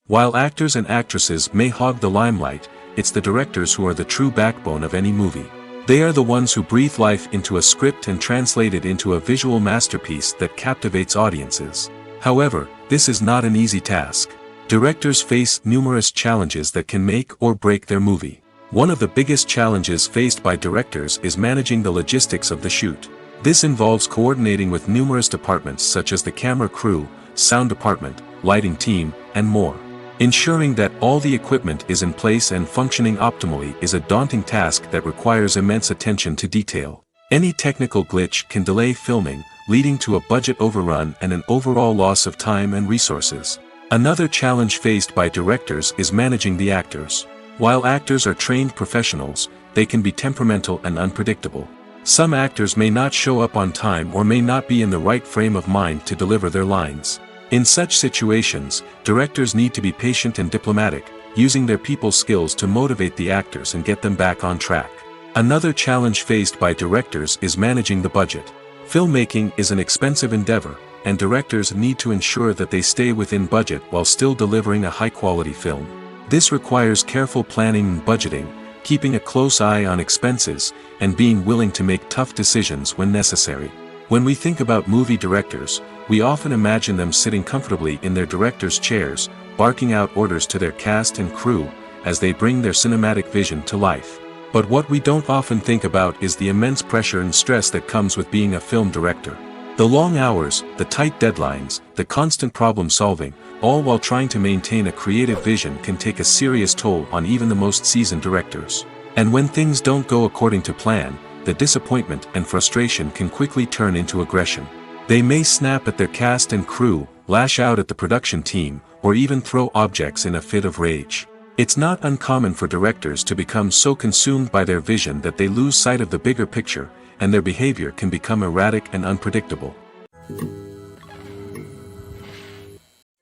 While actors and actresses may hog the limelight, it's the directors who are the true backbone of any movie. They are the ones who breathe life into a script and translate it into a visual masterpiece that captivates audiences. However, this is not an easy task. Directors face numerous challenges that can make or break their movie. One of the biggest challenges faced by directors is managing the logistics of the shoot. This involves coordinating with numerous departments such as the camera crew, sound department, lighting team, and more. Ensuring that all the equipment is in place and functioning optimally is a daunting task that requires immense attention to detail. Any technical glitch can delay filming, leading to a budget overrun and an overall loss of time and resources. Another challenge faced by directors is managing the actors. While actors are trained professionals, they can be temperamental and unpredictable. Some actors may not show up on time or may not be in the right frame of mind to deliver their lines. In such situations, directors need to be patient and diplomatic, using their people skills to motivate the actors and get them back on track. Another challenge faced by directors is managing the budget. Filmmaking is an expensive endeavor, and directors need to ensure that they stay within budget while still delivering a high-quality film. This requires careful planning and budgeting, keeping a close eye on expenses, and being willing to make tough decisions when necessary. When we think about movie directors, we often imagine them sitting comfortably in their director's chairs, barking out orders to their cast and crew, as they bring their cinematic vision to life. But what we don't often think about is the immense pressure and stress that comes with being a film director. The long hours, the tight deadlines, the constant problem solving, all while trying to maintain a creative vision can take a serious toll on even the most seasoned directors. And when things don't go according to plan, the disappointment and frustration can quickly turn into aggression. They may snap at their cast and crew, lash out at the production team, or even throw objects in a fit of rage. It's not uncommon for directors to become so consumed by their vision that they lose sight of the bigger picture, and their behavior can become erratic and unpredictable.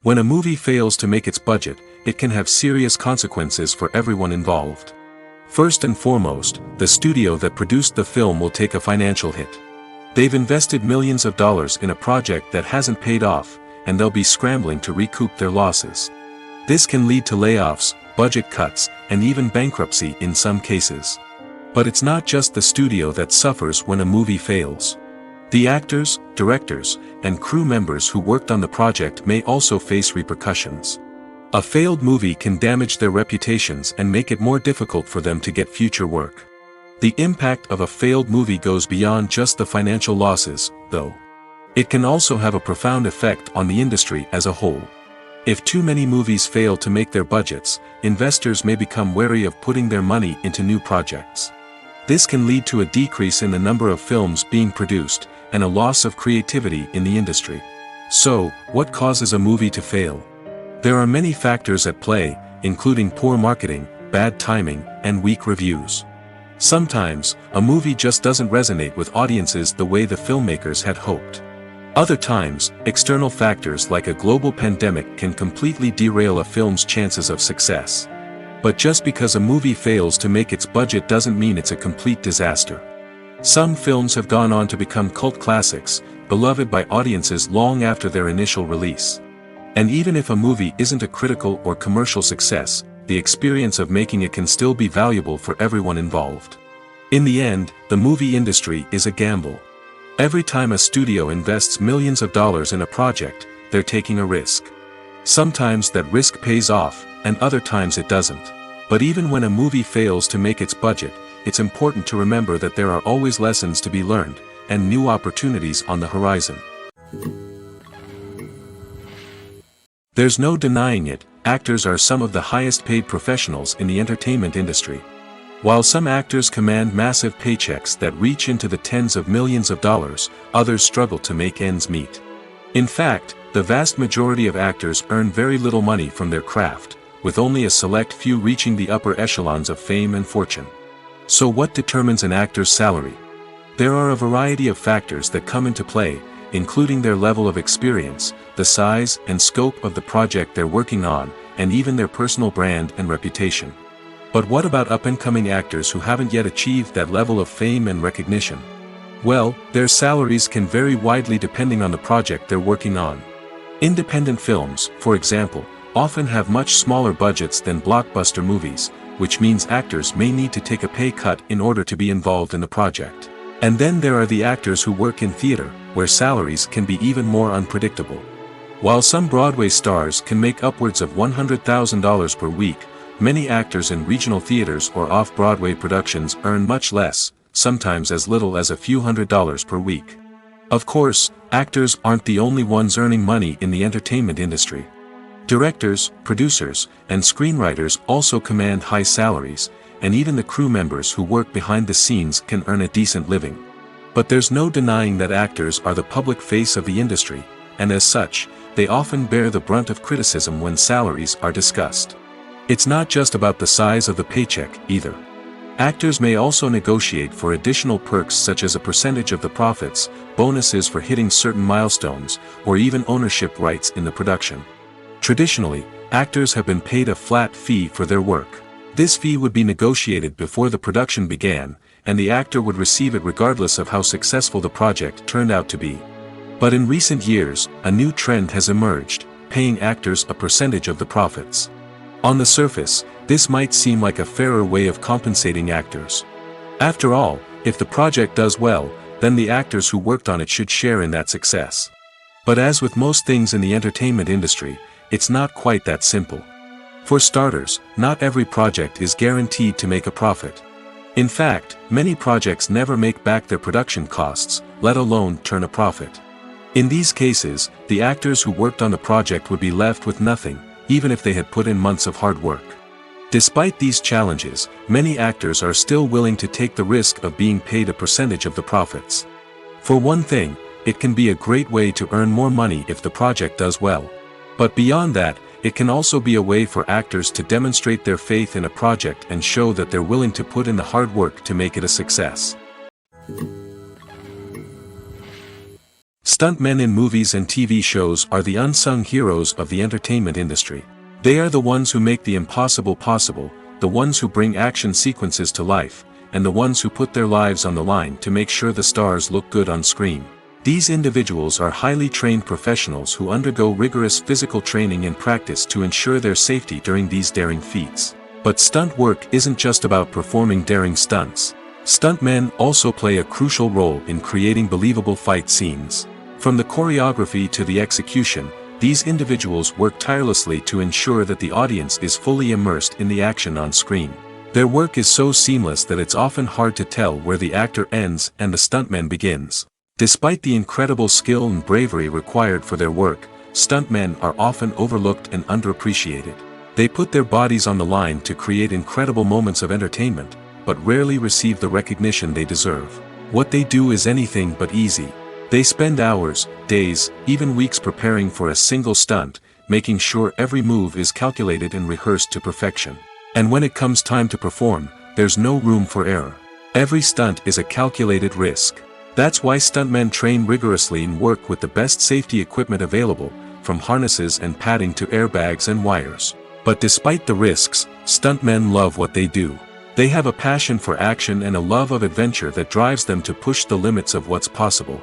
When a movie fails to make its budget, it can have serious consequences for everyone involved. First and foremost, the studio that produced the film will take a financial hit. They've invested millions of dollars in a project that hasn't paid off, and they'll be scrambling to recoup their losses. This can lead to layoffs, budget cuts, and even bankruptcy in some cases. But it's not just the studio that suffers when a movie fails. The actors, directors, and crew members who worked on the project may also face repercussions. A failed movie can damage their reputations and make it more difficult for them to get future work. The impact of a failed movie goes beyond just the financial losses, though. It can also have a profound effect on the industry as a whole. If too many movies fail to make their budgets, investors may become wary of putting their money into new projects. This can lead to a decrease in the number of films being produced, and a loss of creativity in the industry. So, what causes a movie to fail? There are many factors at play, including poor marketing, bad timing, and weak reviews. Sometimes, a movie just doesn't resonate with audiences the way the filmmakers had hoped. Other times, external factors like a global pandemic can completely derail a film's chances of success. But just because a movie fails to make its budget doesn't mean it's a complete disaster. Some films have gone on to become cult classics, beloved by audiences long after their initial release. And even if a movie isn't a critical or commercial success, the experience of making it can still be valuable for everyone involved. In the end, the movie industry is a gamble. Every time a studio invests millions of dollars in a project, they're taking a risk. Sometimes that risk pays off, and other times it doesn't. But even when a movie fails to make its budget, it's important to remember that there are always lessons to be learned, and new opportunities on the horizon. There's no denying it, actors are some of the highest paid professionals in the entertainment industry. While some actors command massive paychecks that reach into the tens of millions of dollars, others struggle to make ends meet. In fact, the vast majority of actors earn very little money from their craft, with only a select few reaching the upper echelons of fame and fortune. So what determines an actor's salary? There are a variety of factors that come into play, including their level of experience, the size and scope of the project they're working on, and even their personal brand and reputation. But what about up-and-coming actors who haven't yet achieved that level of fame and recognition? Well, their salaries can vary widely depending on the project they're working on. Independent films, for example, often have much smaller budgets than blockbuster movies, which means actors may need to take a pay cut in order to be involved in the project. And then there are the actors who work in theater, where salaries can be even more unpredictable. While some Broadway stars can make upwards of $100,000 per week, many actors in regional theaters or off-Broadway productions earn much less, sometimes as little as a few $100s per week. Of course, actors aren't the only ones earning money in the entertainment industry. Directors, producers, and screenwriters also command high salaries, and even the crew members who work behind the scenes can earn a decent living. But there's no denying that actors are the public face of the industry, and as such, they often bear the brunt of criticism when salaries are discussed. It's not just about the size of the paycheck, either. Actors may also negotiate for additional perks such as a percentage of the profits, bonuses for hitting certain milestones, or even ownership rights in the production. Traditionally, actors have been paid a flat fee for their work. This fee would be negotiated before the production began, and the actor would receive it regardless of how successful the project turned out to be. But in recent years, a new trend has emerged, paying actors a percentage of the profits. On the surface, this might seem like a fairer way of compensating actors. After all, if the project does well, then the actors who worked on it should share in that success. But as with most things in the entertainment industry, it's not quite that simple. For starters, not every project is guaranteed to make a profit. In fact, many projects never make back their production costs, let alone turn a profit. In these cases, the actors who worked on the project would be left with nothing, even if they had put in months of hard work. Despite these challenges, many actors are still willing to take the risk of being paid a percentage of the profits. For one thing, it can be a great way to earn more money if the project does well. But beyond that, it can also be a way for actors to demonstrate their faith in a project and show that they're willing to put in the hard work to make it a success. Stuntmen in movies and TV shows are the unsung heroes of the entertainment industry. They are the ones who make the impossible possible, the ones who bring action sequences to life, and the ones who put their lives on the line to make sure the stars look good on screen. These individuals are highly trained professionals who undergo rigorous physical training and practice to ensure their safety during these daring feats. But stunt work isn't just about performing daring stunts. Stuntmen also play a crucial role in creating believable fight scenes. From the choreography to the execution, these individuals work tirelessly to ensure that the audience is fully immersed in the action on screen. Their work is so seamless that it's often hard to tell where the actor ends and the stuntman begins. Despite the incredible skill and bravery required for their work, stuntmen are often overlooked and underappreciated. They put their bodies on the line to create incredible moments of entertainment, but rarely receive the recognition they deserve. What they do is anything but easy. They spend hours, days, even weeks preparing for a single stunt, making sure every move is calculated and rehearsed to perfection. And when it comes time to perform, there's no room for error. Every stunt is a calculated risk. That's why stuntmen train rigorously and work with the best safety equipment available, from harnesses and padding to airbags and wires. But despite the risks, stuntmen love what they do. They have a passion for action and a love of adventure that drives them to push the limits of what's possible.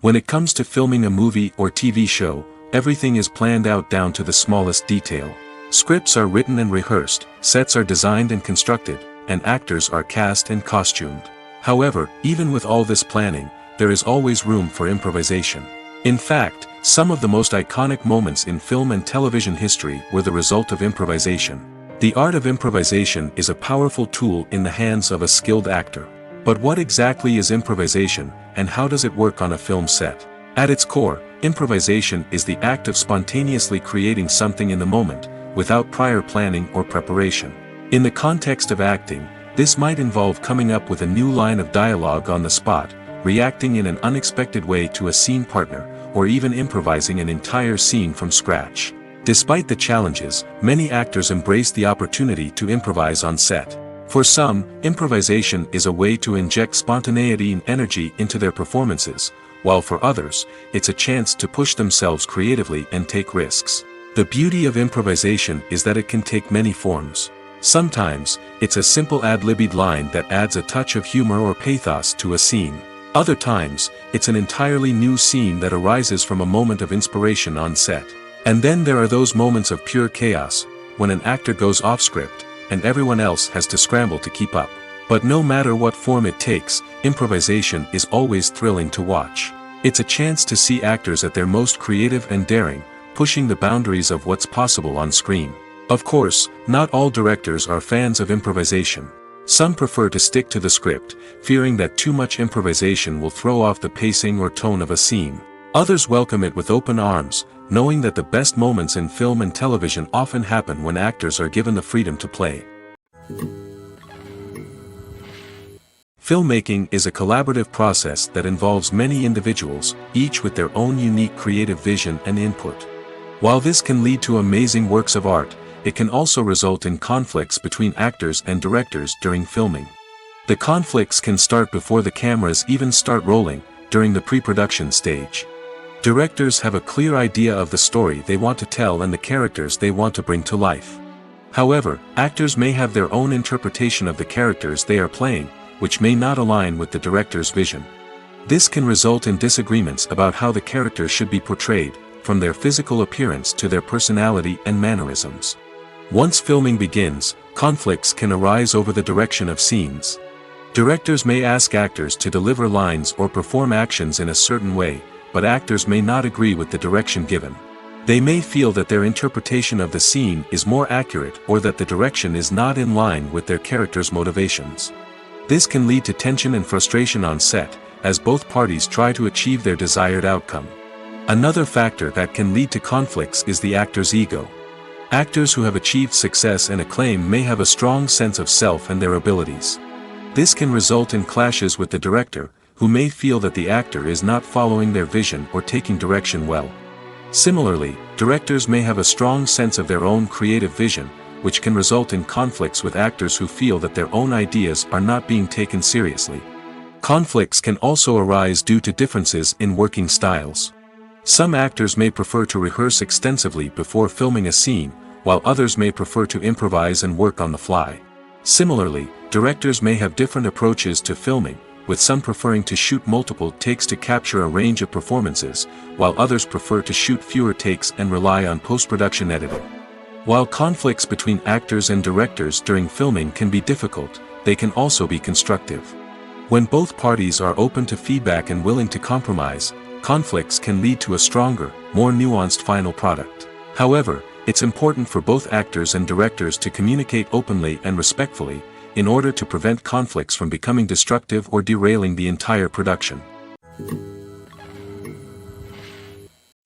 When it comes to filming a movie or TV show, everything is planned out down to the smallest detail. Scripts are written and rehearsed, sets are designed and constructed, and actors are cast and costumed. However, even with all this planning, there is always room for improvisation. In fact, some of the most iconic moments in film and television history were the result of improvisation. The art of improvisation is a powerful tool in the hands of a skilled actor. But what exactly is improvisation, and how does it work on a film set? At its core, improvisation is the act of spontaneously creating something in the moment, without prior planning or preparation. In the context of acting, this might involve coming up with a new line of dialogue on the spot, reacting in an unexpected way to a scene partner, or even improvising an entire scene from scratch. Despite the challenges, many actors embrace the opportunity to improvise on set. For some, improvisation is a way to inject spontaneity and energy into their performances, while for others, it's a chance to push themselves creatively and take risks. The beauty of improvisation is that it can take many forms. Sometimes, it's a simple ad-libbed line that adds a touch of humor or pathos to a scene. Other times, it's an entirely new scene that arises from a moment of inspiration on set. And then there are those moments of pure chaos, when an actor goes off script, and everyone else has to scramble to keep up. But no matter what form it takes, improvisation is always thrilling to watch. It's a chance to see actors at their most creative and daring, pushing the boundaries of what's possible on screen. Of course, not all directors are fans of improvisation. Some prefer to stick to the script, fearing that too much improvisation will throw off the pacing or tone of a scene. Others welcome it with open arms, knowing that the best moments in film and television often happen when actors are given the freedom to play. Filmmaking is a collaborative process that involves many individuals, each with their own unique creative vision and input. While this can lead to amazing works of art, it can also result in conflicts between actors and directors during filming. The conflicts can start before the cameras even start rolling, during the pre-production stage. Directors have a clear idea of the story they want to tell and the characters they want to bring to life. However, actors may have their own interpretation of the characters they are playing, which may not align with the director's vision. This can result in disagreements about how the characters should be portrayed, from their physical appearance to their personality and mannerisms. Once filming begins, conflicts can arise over the direction of scenes. Directors may ask actors to deliver lines or perform actions in a certain way, but actors may not agree with the direction given. They may feel that their interpretation of the scene is more accurate or that the direction is not in line with their character's motivations. This can lead to tension and frustration on set, as both parties try to achieve their desired outcome. Another factor that can lead to conflicts is the actor's ego. Actors who have achieved success and acclaim may have a strong sense of self and their abilities. This can result in clashes with the director, who may feel that the actor is not following their vision or taking direction well. Similarly, directors may have a strong sense of their own creative vision, which can result in conflicts with actors who feel that their own ideas are not being taken seriously. Conflicts can also arise due to differences in working styles. Some actors may prefer to rehearse extensively before filming a scene, while others may prefer to improvise and work on the fly. Similarly, directors may have different approaches to filming, with some preferring to shoot multiple takes to capture a range of performances, while others prefer to shoot fewer takes and rely on post-production editing. While conflicts between actors and directors during filming can be difficult, they can also be constructive. When both parties are open to feedback and willing to compromise, conflicts can lead to a stronger, more nuanced final product. However, it's important for both actors and directors to communicate openly and respectfully, in order to prevent conflicts from becoming destructive or derailing the entire production.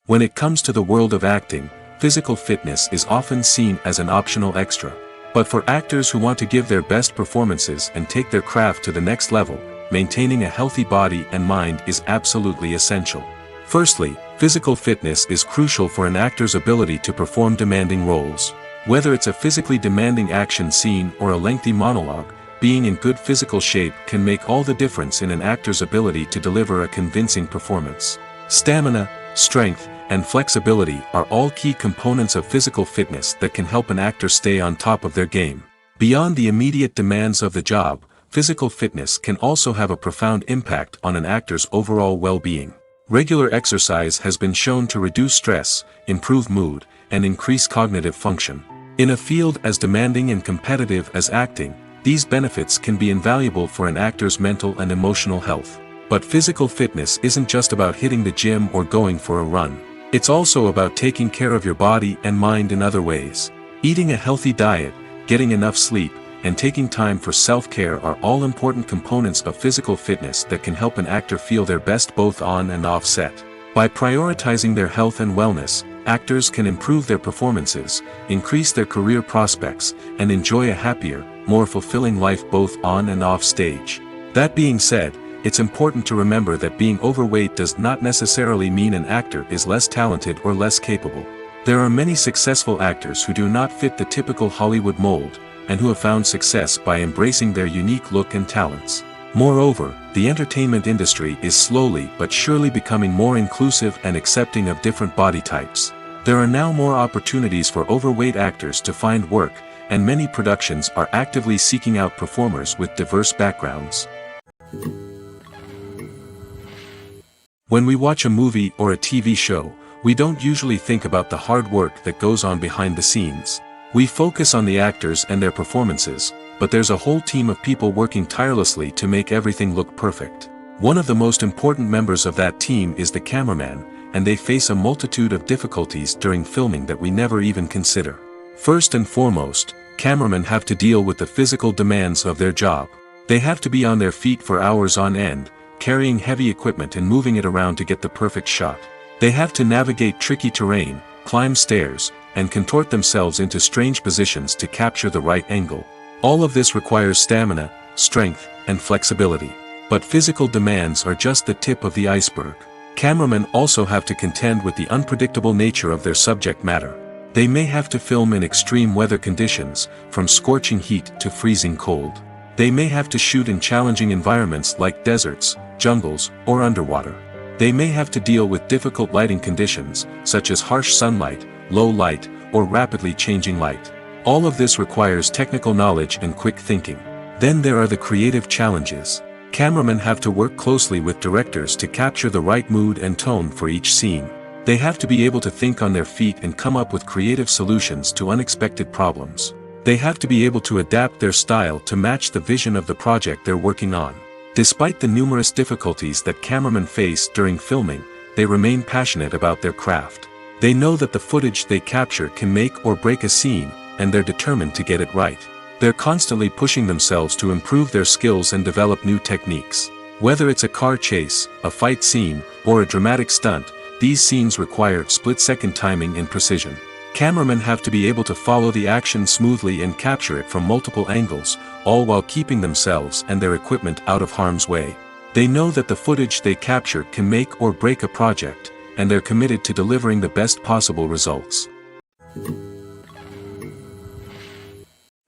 When it comes to the world of acting, physical fitness is often seen as an optional extra. But for actors who want to give their best performances and take their craft to the next level, maintaining a healthy body and mind is absolutely essential. Firstly, physical fitness is crucial for an actor's ability to perform demanding roles. Whether it's a physically demanding action scene or a lengthy monologue, being in good physical shape can make all the difference in an actor's ability to deliver a convincing performance. Stamina, strength, and flexibility are all key components of physical fitness that can help an actor stay on top of their game. Beyond the immediate demands of the job, physical fitness can also have a profound impact on an actor's overall well-being. Regular exercise has been shown to reduce stress, improve mood, and increase cognitive function. In a field as demanding and competitive as acting, these benefits can be invaluable for an actor's mental and emotional health. But physical fitness isn't just about hitting the gym or going for a run. It's also about taking care of your body and mind in other ways. Eating a healthy diet, getting enough sleep, and taking time for self-care are all important components of physical fitness that can help an actor feel their best both on and off set. By prioritizing their health and wellness, actors can improve their performances, increase their career prospects, and enjoy a happier, more fulfilling life both on and off stage. That being said, it's important to remember that being overweight does not necessarily mean an actor is less talented or less capable. There are many successful actors who do not fit the typical Hollywood mold, and who have found success by embracing their unique look and talents. Moreover, the entertainment industry is slowly but surely becoming more inclusive and accepting of different body types. There are now more opportunities for overweight actors to find work, and many productions are actively seeking out performers with diverse backgrounds. When we watch a movie or a TV show, we don't usually think about the hard work that goes on behind the scenes. We focus on the actors and their performances, but there's a whole team of people working tirelessly to make everything look perfect. One of the most important members of that team is the cameraman, and they face a multitude of difficulties during filming that we never even consider. First and foremost, cameramen have to deal with the physical demands of their job. They have to be on their feet for hours on end, carrying heavy equipment and moving it around to get the perfect shot. They have to navigate tricky terrain, climb stairs, and contort themselves into strange positions to capture the right angle. All of this requires stamina, strength, and flexibility. But physical demands are just the tip of the iceberg. Cameramen also have to contend with the unpredictable nature of their subject matter. They may have to film in extreme weather conditions, from scorching heat to freezing cold. They may have to shoot in challenging environments like deserts, jungles, or underwater. They may have to deal with difficult lighting conditions, such as harsh sunlight, low light, or rapidly changing light. All of this requires technical knowledge and quick thinking. Then there are the creative challenges. Cameramen have to work closely with directors to capture the right mood and tone for each scene. They have to be able to think on their feet and come up with creative solutions to unexpected problems. They have to be able to adapt their style to match the vision of the project they're working on. Despite the numerous difficulties that cameramen face during filming, they remain passionate about their craft. They know that the footage they capture can make or break a scene, and they're determined to get it right. They're constantly pushing themselves to improve their skills and develop new techniques. Whether it's a car chase, a fight scene, or a dramatic stunt, these scenes require split-second timing and precision. Cameramen have to be able to follow the action smoothly and capture it from multiple angles, all while keeping themselves and their equipment out of harm's way. They know that the footage they capture can make or break a project, and they're committed to delivering the best possible results.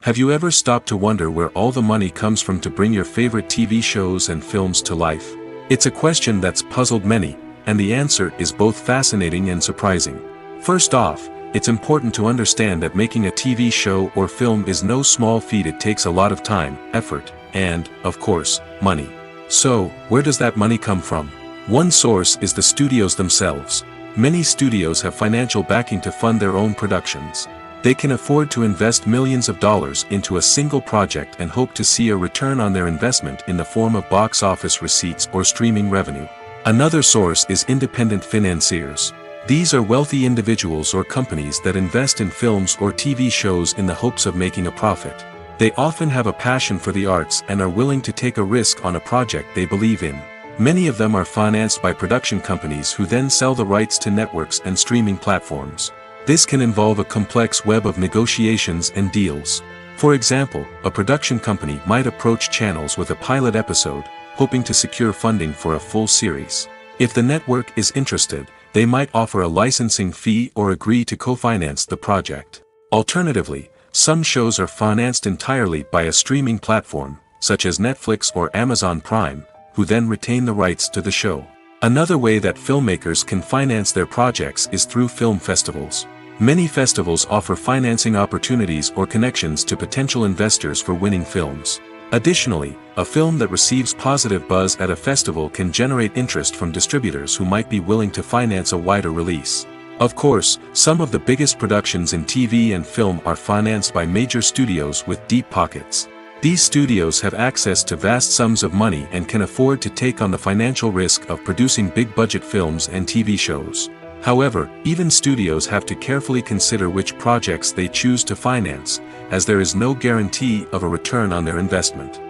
Have you ever stopped to wonder where all the money comes from to bring your favorite TV shows and films to life? It's a question that's puzzled many, and the answer is both fascinating and surprising. First off, it's important to understand that making a TV show or film is no small feat. It takes a lot of time, effort, and, of course, money. So, where does that money come from? One source is the studios themselves. Many studios have financial backing to fund their own productions. They can afford to invest millions of dollars into a single project and hope to see a return on their investment in the form of box office receipts or streaming revenue. Another source is independent financiers. These are wealthy individuals or companies that invest in films or TV shows in the hopes of making a profit. They often have a passion for the arts and are willing to take a risk on a project they believe in. Many of them are financed by production companies who then sell the rights to networks and streaming platforms. This can involve a complex web of negotiations and deals. For example, a production company might approach channels with a pilot episode, hoping to secure funding for a full series. If the network is interested, they might offer a licensing fee or agree to co-finance the project. Alternatively, some shows are financed entirely by a streaming platform, such as Netflix or Amazon Prime, who then retain the rights to the show. Another way that filmmakers can finance their projects is through film festivals. Many festivals offer financing opportunities or connections to potential investors for winning films. Additionally, a film that receives positive buzz at a festival can generate interest from distributors who might be willing to finance a wider release. Of course, some of the biggest productions in TV and film are financed by major studios with deep pockets. These studios have access to vast sums of money and can afford to take on the financial risk of producing big-budget films and TV shows. However, even studios have to carefully consider which projects they choose to finance, as there is no guarantee of a return on their investment.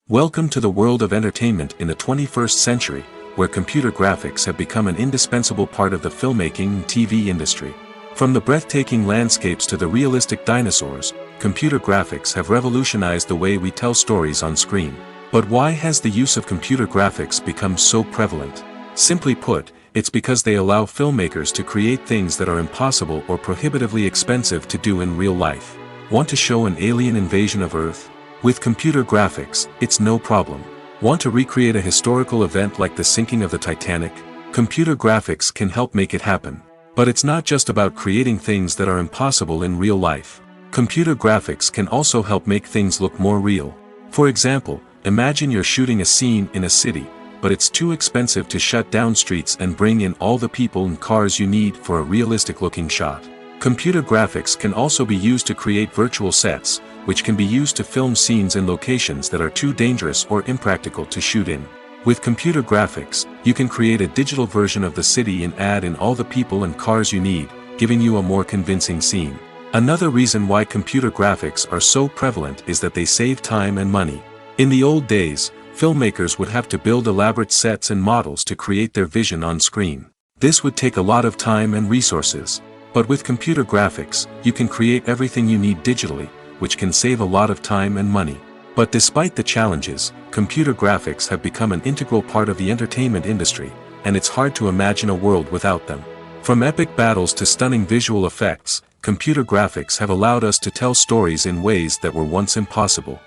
Welcome to the world of entertainment in the 21st century, where computer graphics have become an indispensable part of the filmmaking and TV industry. From the breathtaking landscapes to the realistic dinosaurs, computer graphics have revolutionized the way we tell stories on screen. But why has the use of computer graphics become so prevalent? Simply put, it's because they allow filmmakers to create things that are impossible or prohibitively expensive to do in real life. Want to show an alien invasion of Earth? With computer graphics, it's no problem. Want to recreate a historical event like the sinking of the Titanic? Computer graphics can help make it happen. But it's not just about creating things that are impossible in real life. Computer graphics can also help make things look more real. For example, imagine you're shooting a scene in a city, but it's too expensive to shut down streets and bring in all the people and cars you need for a realistic-looking shot. Computer graphics can also be used to create virtual sets, which can be used to film scenes in locations that are too dangerous or impractical to shoot in. With computer graphics, you can create a digital version of the city and add in all the people and cars you need, giving you a more convincing scene. Another reason why computer graphics are so prevalent is that they save time and money. In the old days, filmmakers would have to build elaborate sets and models to create their vision on screen. This would take a lot of time and resources. But with computer graphics, you can create everything you need digitally, which can save a lot of time and money. But despite the challenges, computer graphics have become an integral part of the entertainment industry, and it's hard to imagine a world without them. From epic battles to stunning visual effects, computer graphics have allowed us to tell stories in ways that were once impossible.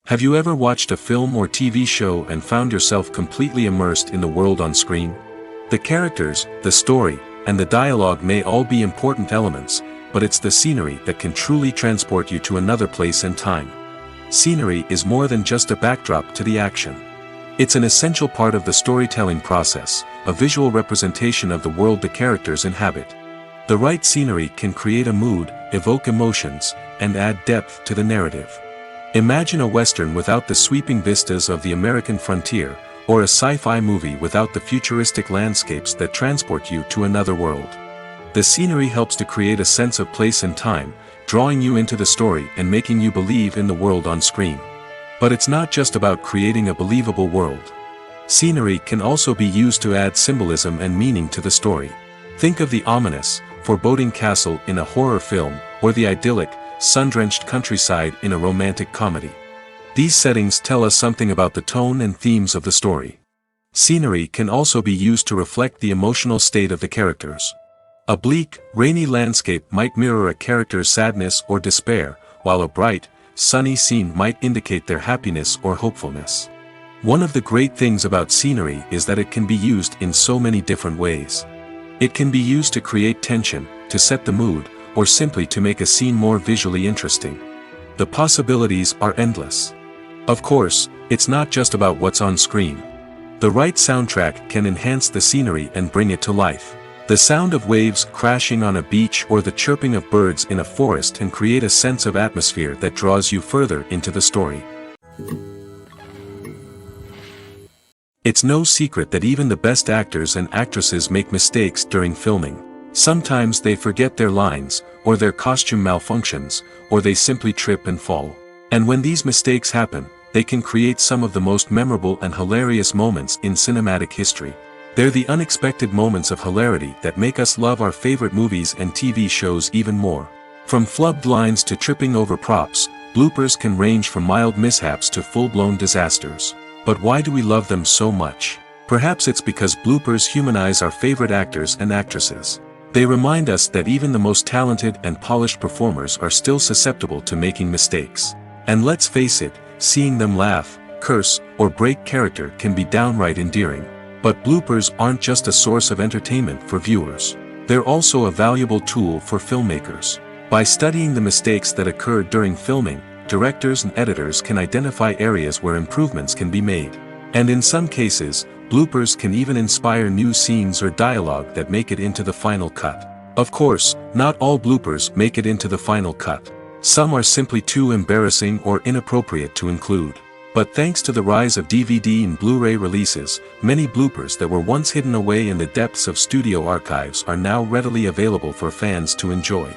Have you ever watched a film or TV show and found yourself completely immersed in the world on screen? The characters, the story, and the dialogue may all be important elements, but it's the scenery that can truly transport you to another place and time. Scenery is more than just a backdrop to the action. It's an essential part of the storytelling process, a visual representation of the world the characters inhabit. The right scenery can create a mood, evoke emotions, and add depth to the narrative. Imagine a Western without the sweeping vistas of the American frontier, or a sci-fi movie without the futuristic landscapes that transport you to another world. The scenery helps to create a sense of place and time, drawing you into the story and making you believe in the world on screen. But it's not just about creating a believable world. Scenery can also be used to add symbolism and meaning to the story. Think of the ominous, foreboding castle in a horror film, or the idyllic, sun-drenched countryside in a romantic comedy. These settings tell us something about the tone and themes of the story. Scenery can also be used to reflect the emotional state of the characters. A bleak, rainy landscape might mirror a character's sadness or despair, while a bright, sunny scene might indicate their happiness or hopefulness. One of the great things about scenery is that it can be used in so many different ways. It can be used to create tension, to set the mood, or simply to make a scene more visually interesting. The possibilities are endless. Of course, it's not just about what's on screen. The right soundtrack can enhance the scenery and bring it to life. The sound of waves crashing on a beach or the chirping of birds in a forest can create a sense of atmosphere that draws you further into the story. It's no secret that even the best actors and actresses make mistakes during filming. Sometimes they forget their lines, or their costume malfunctions, or they simply trip and fall. And when these mistakes happen, they can create some of the most memorable and hilarious moments in cinematic history. They're the unexpected moments of hilarity that make us love our favorite movies and TV shows even more. From flubbed lines to tripping over props, bloopers can range from mild mishaps to full-blown disasters. But why do we love them so much? Perhaps it's because bloopers humanize our favorite actors and actresses. They remind us that even the most talented and polished performers are still susceptible to making mistakes. And let's face it, seeing them laugh, curse, or break character can be downright endearing. But bloopers aren't just a source of entertainment for viewers. They're also a valuable tool for filmmakers. By studying the mistakes that occur during filming, directors and editors can identify areas where improvements can be made. And in some cases, bloopers can even inspire new scenes or dialogue that make it into the final cut. Of course, not all bloopers make it into the final cut. Some are simply too embarrassing or inappropriate to include. But thanks to the rise of DVD and Blu-ray releases, many bloopers that were once hidden away in the depths of studio archives are now readily available for fans to enjoy.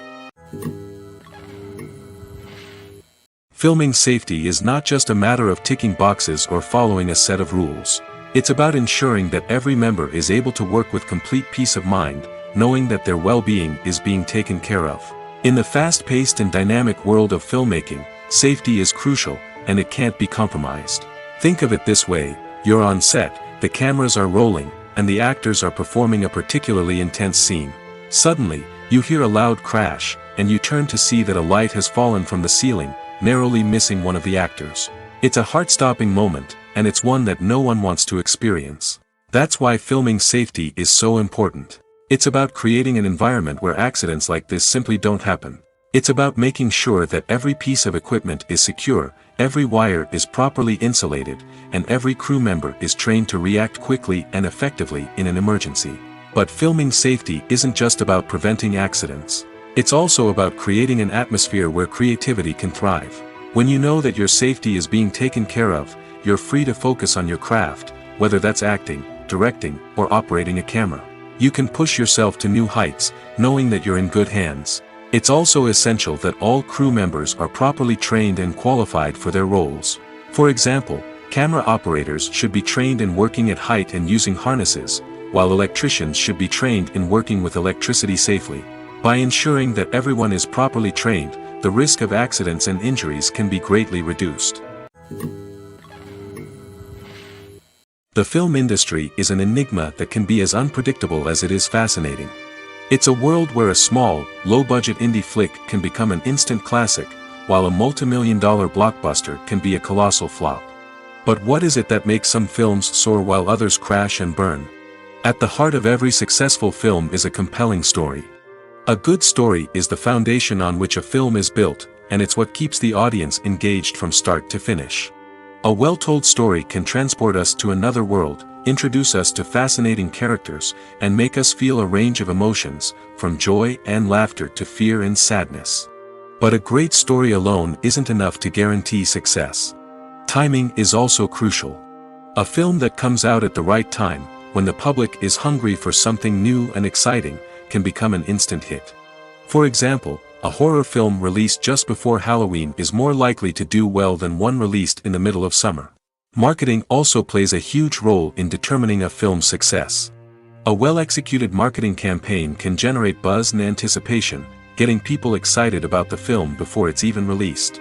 Filming safety is not just a matter of ticking boxes or following a set of rules. It's about ensuring that every member is able to work with complete peace of mind, knowing that their well-being is being taken care of. In the fast-paced and dynamic world of filmmaking, safety is crucial, and it can't be compromised. Think of it this way: you're on set, the cameras are rolling, and the actors are performing a particularly intense scene. Suddenly, you hear a loud crash, and you turn to see that a light has fallen from the ceiling, narrowly missing one of the actors. It's a heart-stopping moment, and it's one that no one wants to experience. That's why filming safety is so important. It's about creating an environment where accidents like this simply don't happen. It's about making sure that every piece of equipment is secure, every wire is properly insulated, and every crew member is trained to react quickly and effectively in an emergency. But filming safety isn't just about preventing accidents. It's also about creating an atmosphere where creativity can thrive. When you know that your safety is being taken care of, you're free to focus on your craft, whether that's acting, directing, or operating a camera. You can push yourself to new heights, knowing that you're in good hands. It's also essential that all crew members are properly trained and qualified for their roles. For example, camera operators should be trained in working at height and using harnesses, while electricians should be trained in working with electricity safely. By ensuring that everyone is properly trained, the risk of accidents and injuries can be greatly reduced. The film industry is an enigma that can be as unpredictable as it is fascinating. It's a world where a small, low-budget indie flick can become an instant classic, while a multi-million-dollar blockbuster can be a colossal flop. But what is it that makes some films soar while others crash and burn? At the heart of every successful film is a compelling story. A good story is the foundation on which a film is built, and it's what keeps the audience engaged from start to finish. A well-told story can transport us to another world, introduce us to fascinating characters, and make us feel a range of emotions, from joy and laughter to fear and sadness. But a great story alone isn't enough to guarantee success. Timing is also crucial. A film that comes out at the right time, when the public is hungry for something new and exciting, can become an instant hit. For example, a horror film released just before Halloween is more likely to do well than one released in the middle of summer. Marketing also plays a huge role in determining a film's success. A well-executed marketing campaign can generate buzz and anticipation, getting people excited about the film before it's even released.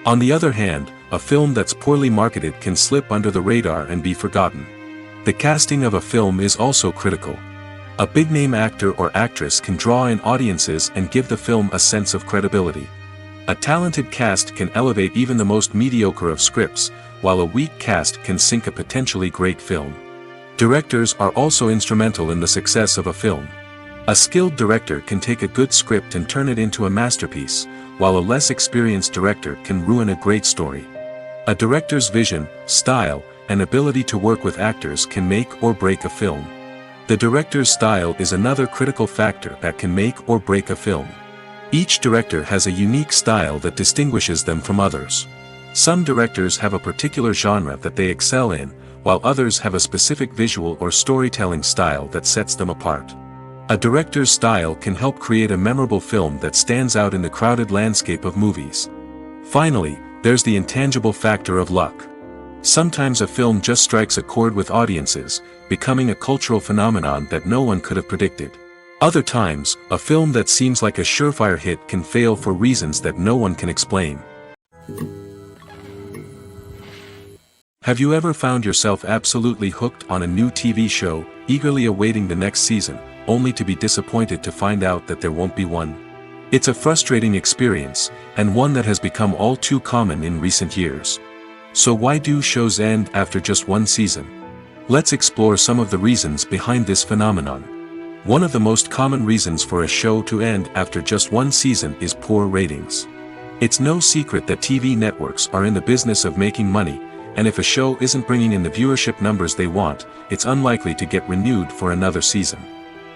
On the other hand, a film that's poorly marketed can slip under the radar and be forgotten. The casting of a film is also critical. A big-name actor or actress can draw in audiences and give the film a sense of credibility. A talented cast can elevate even the most mediocre of scripts, while a weak cast can sink a potentially great film. Directors are also instrumental in the success of a film. A skilled director can take a good script and turn it into a masterpiece, while a less experienced director can ruin a great story. A director's vision, style, and ability to work with actors can make or break a film. The director's style is another critical factor that can make or break a film. Each director has a unique style that distinguishes them from others. Some directors have a particular genre that they excel in, while others have a specific visual or storytelling style that sets them apart. A director's style can help create a memorable film that stands out in the crowded landscape of movies. Finally, there's the intangible factor of luck. Sometimes a film just strikes a chord with audiences, becoming a cultural phenomenon that no one could have predicted. Other times, a film that seems like a surefire hit can fail for reasons that no one can explain. Have you ever found yourself absolutely hooked on a new TV show, eagerly awaiting the next season, only to be disappointed to find out that there won't be one? It's a frustrating experience, and one that has become all too common in recent years. So why do shows end after just one season? Let's explore some of the reasons behind this phenomenon. One of the most common reasons for a show to end after just one season is poor ratings. It's no secret that TV networks are in the business of making money, and if a show isn't bringing in the viewership numbers they want, it's unlikely to get renewed for another season.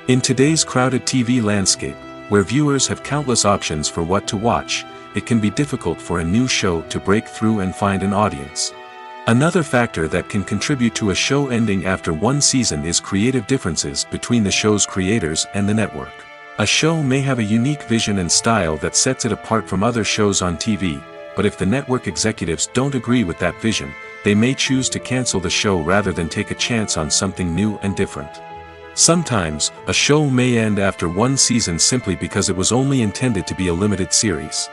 In today's crowded TV landscape, where viewers have countless options for what to watch, it can be difficult for a new show to break through and find an audience. Another factor that can contribute to a show ending after one season is creative differences between the show's creators and the network. A show may have a unique vision and style that sets it apart from other shows on TV, but if the network executives don't agree with that vision, they may choose to cancel the show rather than take a chance on something new and different. Sometimes, a show may end after one season simply because it was only intended to be a limited series.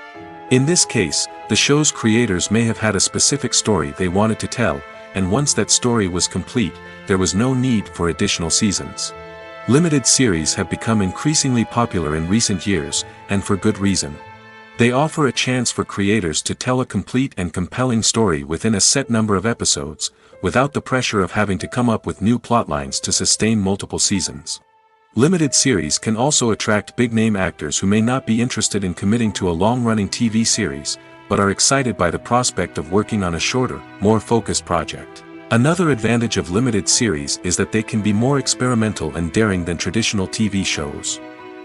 In this case, the show's creators may have had a specific story they wanted to tell, and once that story was complete, there was no need for additional seasons. Limited series have become increasingly popular in recent years, and for good reason. They offer a chance for creators to tell a complete and compelling story within a set number of episodes, without the pressure of having to come up with new plotlines to sustain multiple seasons. Limited series can also attract big-name actors who may not be interested in committing to a long-running TV series, but are excited by the prospect of working on a shorter, more focused project. Another advantage of limited series is that they can be more experimental and daring than traditional TV shows.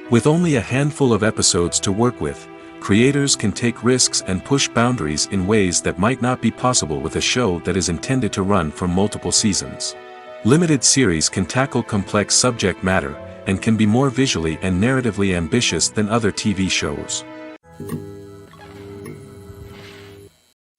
With only a handful of episodes to work with, creators can take risks and push boundaries in ways that might not be possible with a show that is intended to run for multiple seasons. Limited series can tackle complex subject matter, and can be more visually and narratively ambitious than other TV shows.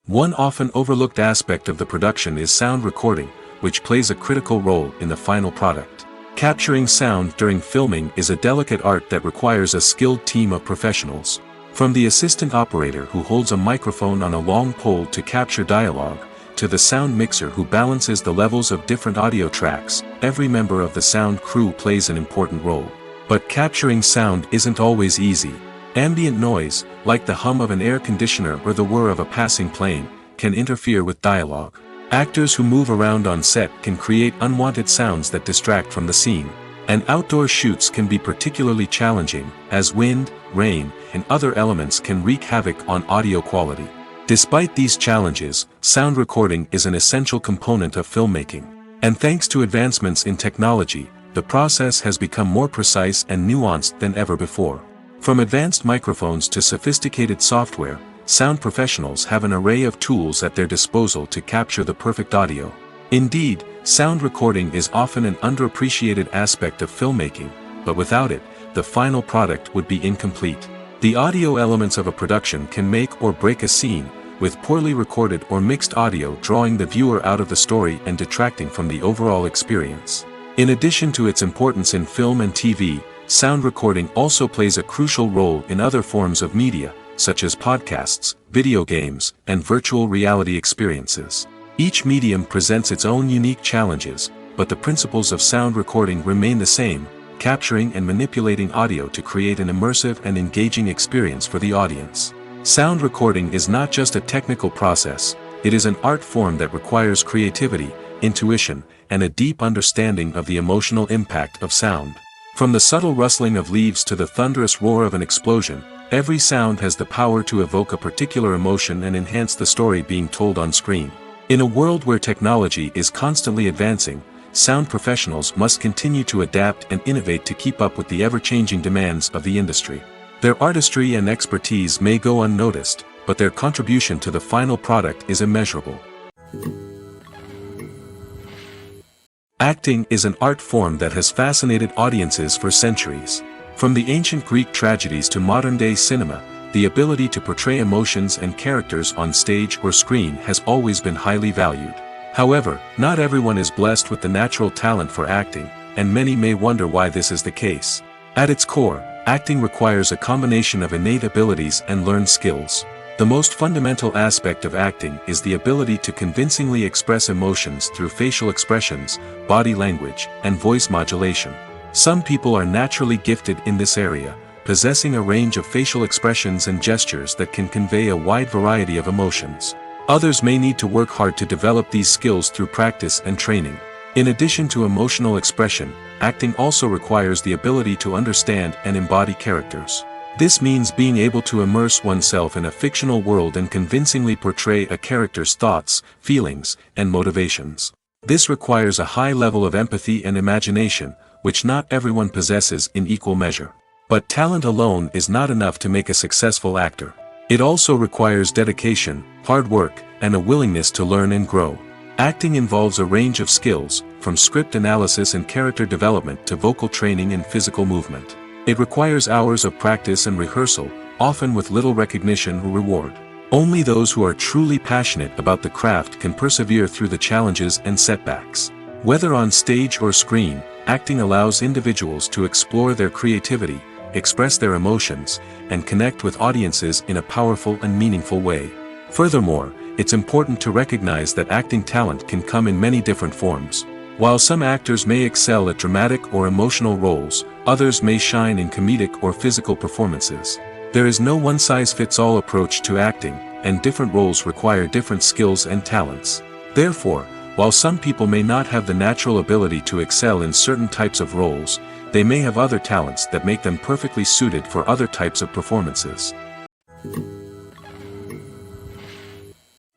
One often overlooked aspect of the production is sound recording, which plays a critical role in the final product. Capturing sound during filming is a delicate art that requires a skilled team of professionals. From the assistant operator who holds a microphone on a long pole to capture dialogue, to the sound mixer who balances the levels of different audio tracks, every member of the sound crew plays an important role. But capturing sound isn't always easy. Ambient noise, like the hum of an air conditioner or the whir of a passing plane, can interfere with dialogue. Actors who move around on set can create unwanted sounds that distract from the scene. And outdoor shoots can be particularly challenging, as wind, rain, and other elements can wreak havoc on audio quality. Despite these challenges, sound recording is an essential component of filmmaking. And thanks to advancements in technology, the process has become more precise and nuanced than ever before. From advanced microphones to sophisticated software, sound professionals have an array of tools at their disposal to capture the perfect audio. Indeed, sound recording is often an underappreciated aspect of filmmaking, but without it, the final product would be incomplete. The audio elements of a production can make or break a scene, with poorly recorded or mixed audio drawing the viewer out of the story and detracting from the overall experience. In addition to its importance in film and TV, sound recording also plays a crucial role in other forms of media, such as podcasts, video games, and virtual reality experiences. Each medium presents its own unique challenges, but the principles of sound recording remain the same, capturing and manipulating audio to create an immersive and engaging experience for the audience. Sound recording is not just a technical process, it is an art form that requires creativity, intuition, and a deep understanding of the emotional impact of sound. From the subtle rustling of leaves to the thunderous roar of an explosion, every sound has the power to evoke a particular emotion and enhance the story being told on screen. In a world where technology is constantly advancing, sound professionals must continue to adapt and innovate to keep up with the ever-changing demands of the industry. Their artistry and expertise may go unnoticed, but their contribution to the final product is immeasurable. Acting is an art form that has fascinated audiences for centuries. From the ancient Greek tragedies to modern-day cinema, the ability to portray emotions and characters on stage or screen has always been highly valued. However, not everyone is blessed with the natural talent for acting, and many may wonder why this is the case. At its core, acting requires a combination of innate abilities and learned skills. The most fundamental aspect of acting is the ability to convincingly express emotions through facial expressions, body language, and voice modulation. Some people are naturally gifted in this area, possessing a range of facial expressions and gestures that can convey a wide variety of emotions. Others may need to work hard to develop these skills through practice and training. In addition to emotional expression, acting also requires the ability to understand and embody characters. This means being able to immerse oneself in a fictional world and convincingly portray a character's thoughts, feelings, and motivations. This requires a high level of empathy and imagination, which not everyone possesses in equal measure. But talent alone is not enough to make a successful actor. It also requires dedication, hard work, and a willingness to learn and grow. Acting involves a range of skills, from script analysis and character development to vocal training and physical movement. It requires hours of practice and rehearsal, often with little recognition or reward. Only those who are truly passionate about the craft can persevere through the challenges and setbacks. Whether on stage or screen, acting allows individuals to explore their creativity, express their emotions, and connect with audiences in a powerful and meaningful way. Furthermore, it's important to recognize that acting talent can come in many different forms. While some actors may excel at dramatic or emotional roles, others may shine in comedic or physical performances. There is no one-size-fits-all approach to acting, and different roles require different skills and talents. Therefore, while some people may not have the natural ability to excel in certain types of roles, they may have other talents that make them perfectly suited for other types of performances.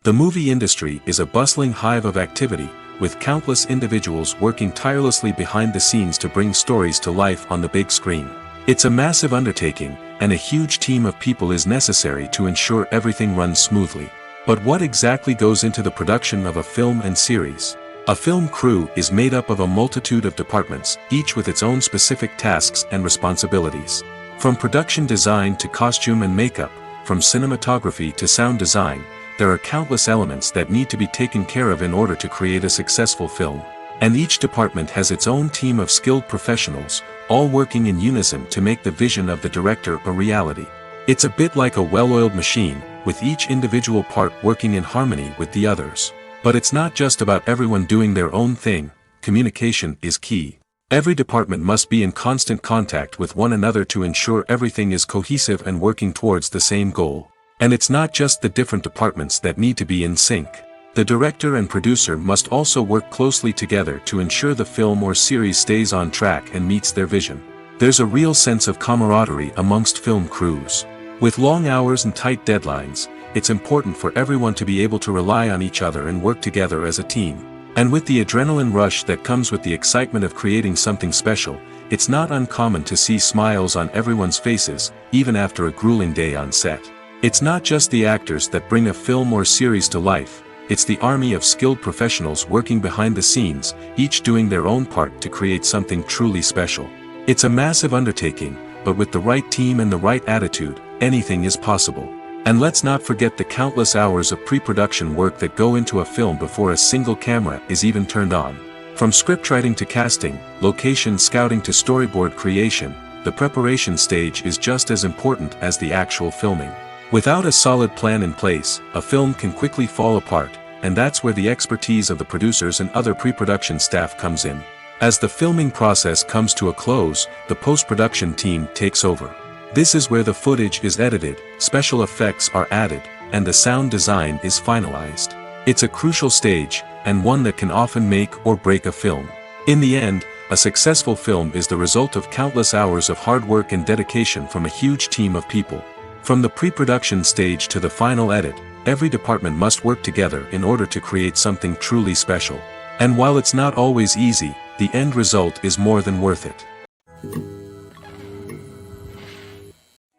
The movie industry is a bustling hive of activity, with countless individuals working tirelessly behind the scenes to bring stories to life on the big screen. It's a massive undertaking, and a huge team of people is necessary to ensure everything runs smoothly. But what exactly goes into the production of a film and series? A film crew is made up of a multitude of departments, each with its own specific tasks and responsibilities. From production design to costume and makeup, from cinematography to sound design, there are countless elements that need to be taken care of in order to create a successful film. And each department has its own team of skilled professionals, all working in unison to make the vision of the director a reality. It's a bit like a well-oiled machine, with each individual part working in harmony with the others. But it's not just about everyone doing their own thing. Communication is key. Every department must be in constant contact with one another to ensure everything is cohesive and working towards the same goal. And it's not just the different departments that need to be in sync. The director and producer must also work closely together to ensure the film or series stays on track and meets their vision. There's a real sense of camaraderie amongst film crews. With long hours and tight deadlines, it's important for everyone to be able to rely on each other and work together as a team. And with the adrenaline rush that comes with the excitement of creating something special, it's not uncommon to see smiles on everyone's faces, even after a grueling day on set. It's not just the actors that bring a film or series to life, it's the army of skilled professionals working behind the scenes, each doing their own part to create something truly special. It's a massive undertaking, but with the right team and the right attitude, anything is possible. And let's not forget the countless hours of pre-production work that go into a film before a single camera is even turned on. From scriptwriting to casting, location scouting to storyboard creation, the preparation stage is just as important as the actual filming. Without a solid plan in place, a film can quickly fall apart, and that's where the expertise of the producers and other pre-production staff comes in. As the filming process comes to a close, the post-production team takes over. This is where the footage is edited, special effects are added, and the sound design is finalized. It's a crucial stage, and one that can often make or break a film. In the end, a successful film is the result of countless hours of hard work and dedication from a huge team of people. From the pre-production stage to the final edit, every department must work together in order to create something truly special. And while it's not always easy, the end result is more than worth it.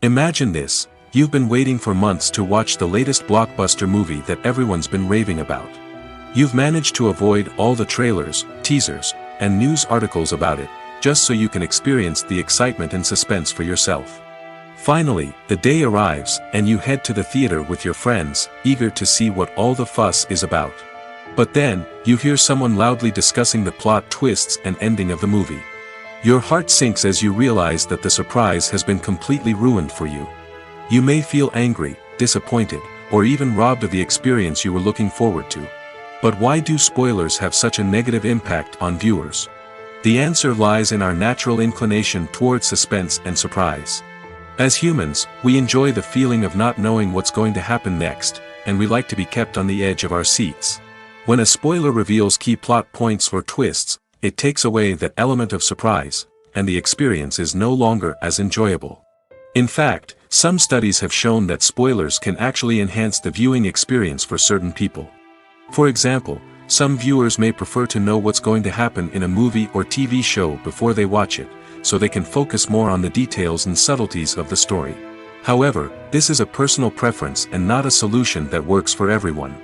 Imagine this, you've been waiting for months to watch the latest blockbuster movie that everyone's been raving about. You've managed to avoid all the trailers, teasers, and news articles about it, just so you can experience the excitement and suspense for yourself. Finally, the day arrives, and you head to the theater with your friends, eager to see what all the fuss is about. But then, you hear someone loudly discussing the plot twists and ending of the movie. Your heart sinks as you realize that the surprise has been completely ruined for you. You may feel angry, disappointed, or even robbed of the experience you were looking forward to. But why do spoilers have such a negative impact on viewers? The answer lies in our natural inclination toward suspense and surprise. As humans, we enjoy the feeling of not knowing what's going to happen next, and we like to be kept on the edge of our seats. When a spoiler reveals key plot points or twists, it takes away that element of surprise, and the experience is no longer as enjoyable. In fact, some studies have shown that spoilers can actually enhance the viewing experience for certain people. For example, some viewers may prefer to know what's going to happen in a movie or TV show before they watch it, so they can focus more on the details and subtleties of the story. However, this is a personal preference and not a solution that works for everyone.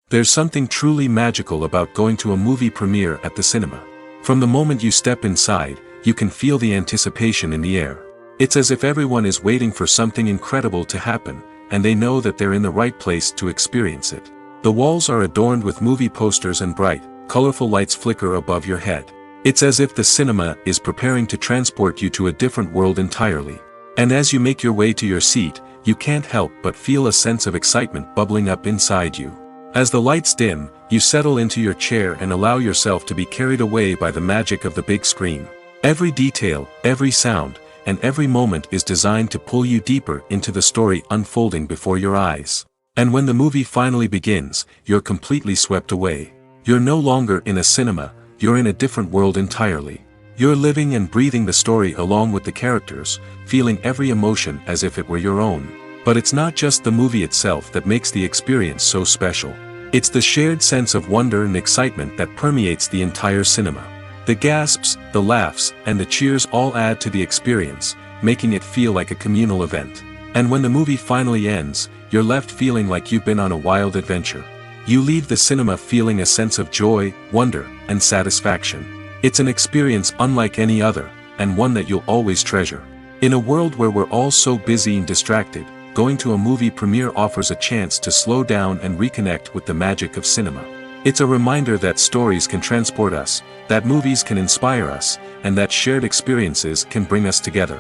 There's something truly magical about going to a movie premiere at the cinema. From the moment you step inside, you can feel the anticipation in the air. It's as if everyone is waiting for something incredible to happen, and they know that they're in the right place to experience it. The walls are adorned with movie posters and bright, colorful lights flicker above your head. It's as if the cinema is preparing to transport you to a different world entirely. And as you make your way to your seat, you can't help but feel a sense of excitement bubbling up inside you. As the lights dim, you settle into your chair and allow yourself to be carried away by the magic of the big screen. Every detail, every sound, and every moment is designed to pull you deeper into the story unfolding before your eyes. And when the movie finally begins, you're completely swept away. You're no longer in a cinema, you're in a different world entirely. You're living and breathing the story along with the characters, feeling every emotion as if it were your own. But it's not just the movie itself that makes the experience so special. It's the shared sense of wonder and excitement that permeates the entire cinema. The gasps, the laughs, and the cheers all add to the experience, making it feel like a communal event. And when the movie finally ends, you're left feeling like you've been on a wild adventure. You leave the cinema feeling a sense of joy, wonder, and satisfaction. It's an experience unlike any other, and one that you'll always treasure. In a world where we're all so busy and distracted, going to a movie premiere offers a chance to slow down and reconnect with the magic of cinema. It's a reminder that stories can transport us, that movies can inspire us, and that shared experiences can bring us together.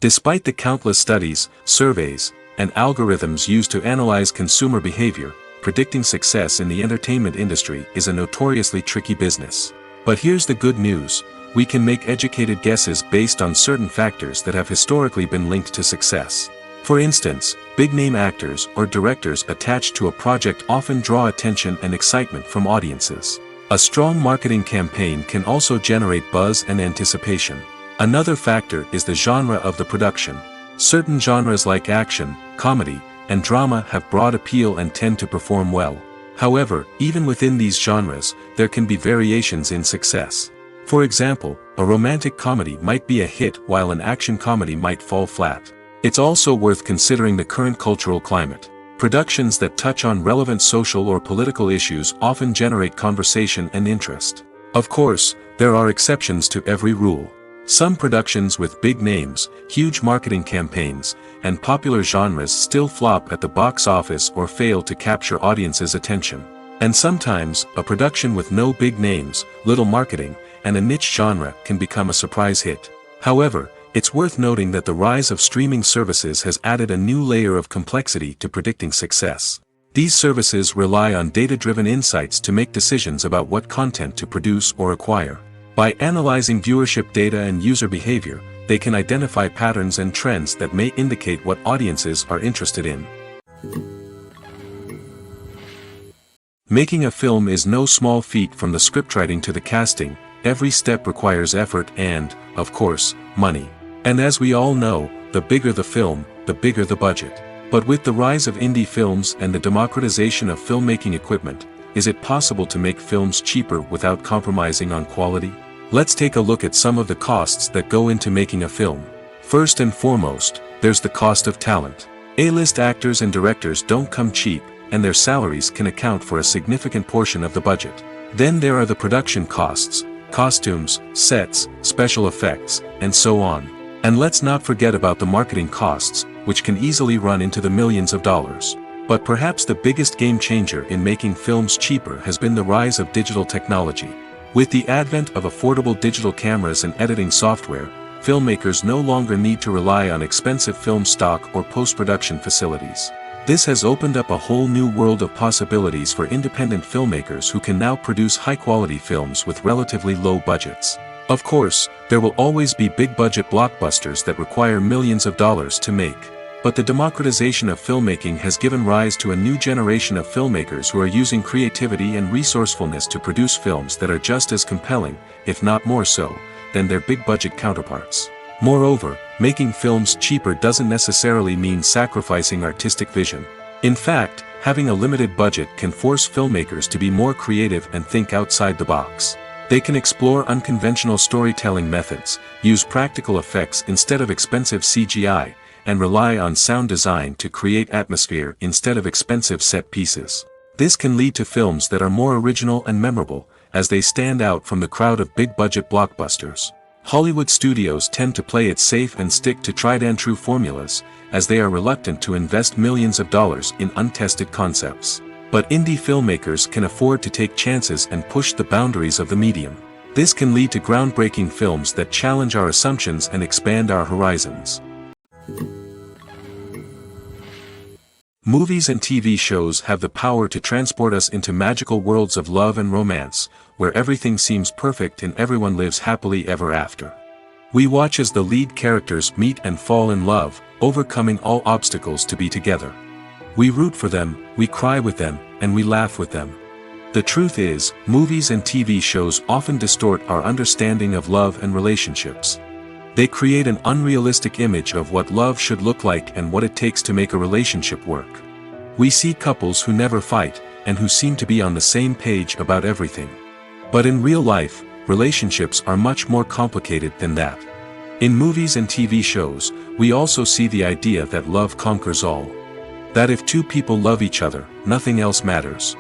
Despite the countless studies, surveys, and algorithms used to analyze consumer behavior, predicting success in the entertainment industry is a notoriously tricky business. But here's the good news: we can make educated guesses based on certain factors that have historically been linked to success. For instance, big-name actors or directors attached to a project often draw attention and excitement from audiences. A strong marketing campaign can also generate buzz and anticipation. Another factor is the genre of the production. Certain genres like action, comedy, and drama have broad appeal and tend to perform well. However, even within these genres, there can be variations in success. For example, a romantic comedy might be a hit while an action comedy might fall flat. It's also worth considering the current cultural climate. Productions that touch on relevant social or political issues often generate conversation and interest. Of course, there are exceptions to every rule. Some productions with big names, huge marketing campaigns, and popular genres still flop at the box office or fail to capture audiences' attention. And sometimes, a production with no big names, little marketing, and a niche genre can become a surprise hit. However, it's worth noting that the rise of streaming services has added a new layer of complexity to predicting success. These services rely on data-driven insights to make decisions about what content to produce or acquire. By analyzing viewership data and user behavior, they can identify patterns and trends that may indicate what audiences are interested in. Making a film is no small feat. From the scriptwriting to the casting, every step requires effort and, of course, money. And as we all know, the bigger the film, the bigger the budget. But with the rise of indie films and the democratization of filmmaking equipment, is it possible to make films cheaper without compromising on quality? Let's take a look at some of the costs that go into making a film. First and foremost, there's the cost of talent. A-list actors and directors don't come cheap, and their salaries can account for a significant portion of the budget. Then there are the production costs, costumes, sets, special effects, and so on. And let's not forget about the marketing costs, which can easily run into the millions of dollars. But perhaps the biggest game changer in making films cheaper has been the rise of digital technology. With the advent of affordable digital cameras and editing software, filmmakers no longer need to rely on expensive film stock or post-production facilities. This has opened up a whole new world of possibilities for independent filmmakers who can now produce high-quality films with relatively low budgets. Of course, there will always be big-budget blockbusters that require millions of dollars to make. But the democratization of filmmaking has given rise to a new generation of filmmakers who are using creativity and resourcefulness to produce films that are just as compelling, if not more so, than their big-budget counterparts. Moreover, making films cheaper doesn't necessarily mean sacrificing artistic vision. In fact, having a limited budget can force filmmakers to be more creative and think outside the box. They can explore unconventional storytelling methods, use practical effects instead of expensive CGI, and rely on sound design to create atmosphere instead of expensive set pieces. This can lead to films that are more original and memorable, as they stand out from the crowd of big-budget blockbusters. Hollywood studios tend to play it safe and stick to tried-and-true formulas, as they are reluctant to invest millions of dollars in untested concepts. But indie filmmakers can afford to take chances and push the boundaries of the medium. This can lead to groundbreaking films that challenge our assumptions and expand our horizons. Movies and TV shows have the power to transport us into magical worlds of love and romance, where everything seems perfect and everyone lives happily ever after. We watch as the lead characters meet and fall in love, overcoming all obstacles to be together. We root for them, we cry with them, and we laugh with them. The truth is, movies and TV shows often distort our understanding of love and relationships. They create an unrealistic image of what love should look like and what it takes to make a relationship work. We see couples who never fight, and who seem to be on the same page about everything. But in real life, relationships are much more complicated than that. In movies and TV shows, we also see the idea that love conquers all. That if two people love each other, nothing else matters.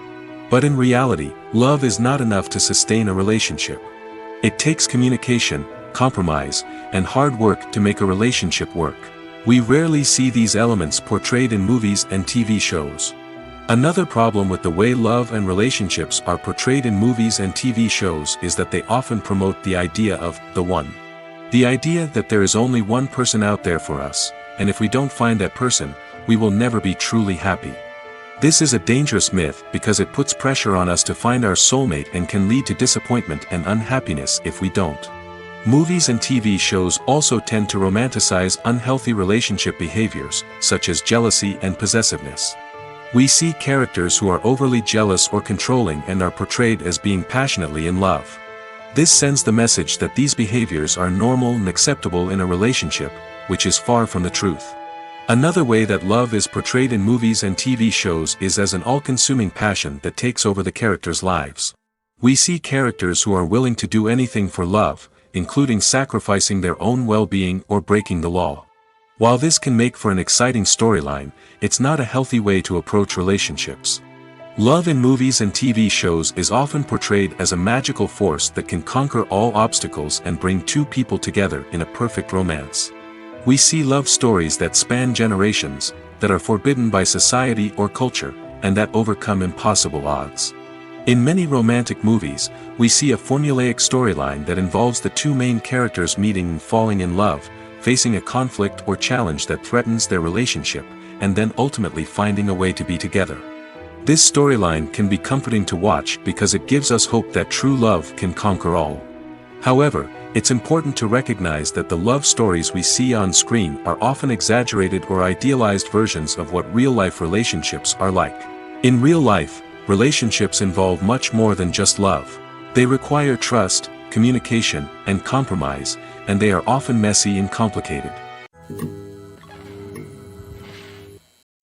But in reality, love is not enough to sustain a relationship. It takes communication, compromise, and hard work to make a relationship work. We rarely see these elements portrayed in movies and TV shows. Another problem with the way love and relationships are portrayed in movies and TV shows is that they often promote the idea of the one. The idea that there is only one person out there for us, and if we don't find that person, we will never be truly happy. This is a dangerous myth because it puts pressure on us to find our soulmate and can lead to disappointment and unhappiness if we don't. Movies and TV shows also tend to romanticize unhealthy relationship behaviors, such as jealousy and possessiveness. We see characters who are overly jealous or controlling and are portrayed as being passionately in love. This sends the message that these behaviors are normal and acceptable in a relationship, which is far from the truth. Another way that love is portrayed in movies and TV shows is as an all-consuming passion that takes over the characters' lives. We see characters who are willing to do anything for love, including sacrificing their own well-being or breaking the law. While this can make for an exciting storyline, it's not a healthy way to approach relationships. Love in movies and TV shows is often portrayed as a magical force that can conquer all obstacles and bring two people together in a perfect romance. We see love stories that span generations, that are forbidden by society or culture, and that overcome impossible odds. In many romantic movies, we see a formulaic storyline that involves the two main characters meeting and falling in love, facing a conflict or challenge that threatens their relationship, and then ultimately finding a way to be together. This storyline can be comforting to watch because it gives us hope that true love can conquer all. However, it's important to recognize that the love stories we see on screen are often exaggerated or idealized versions of what real-life relationships are like. In real life, relationships involve much more than just love. They require trust, communication, and compromise, and they are often messy and complicated.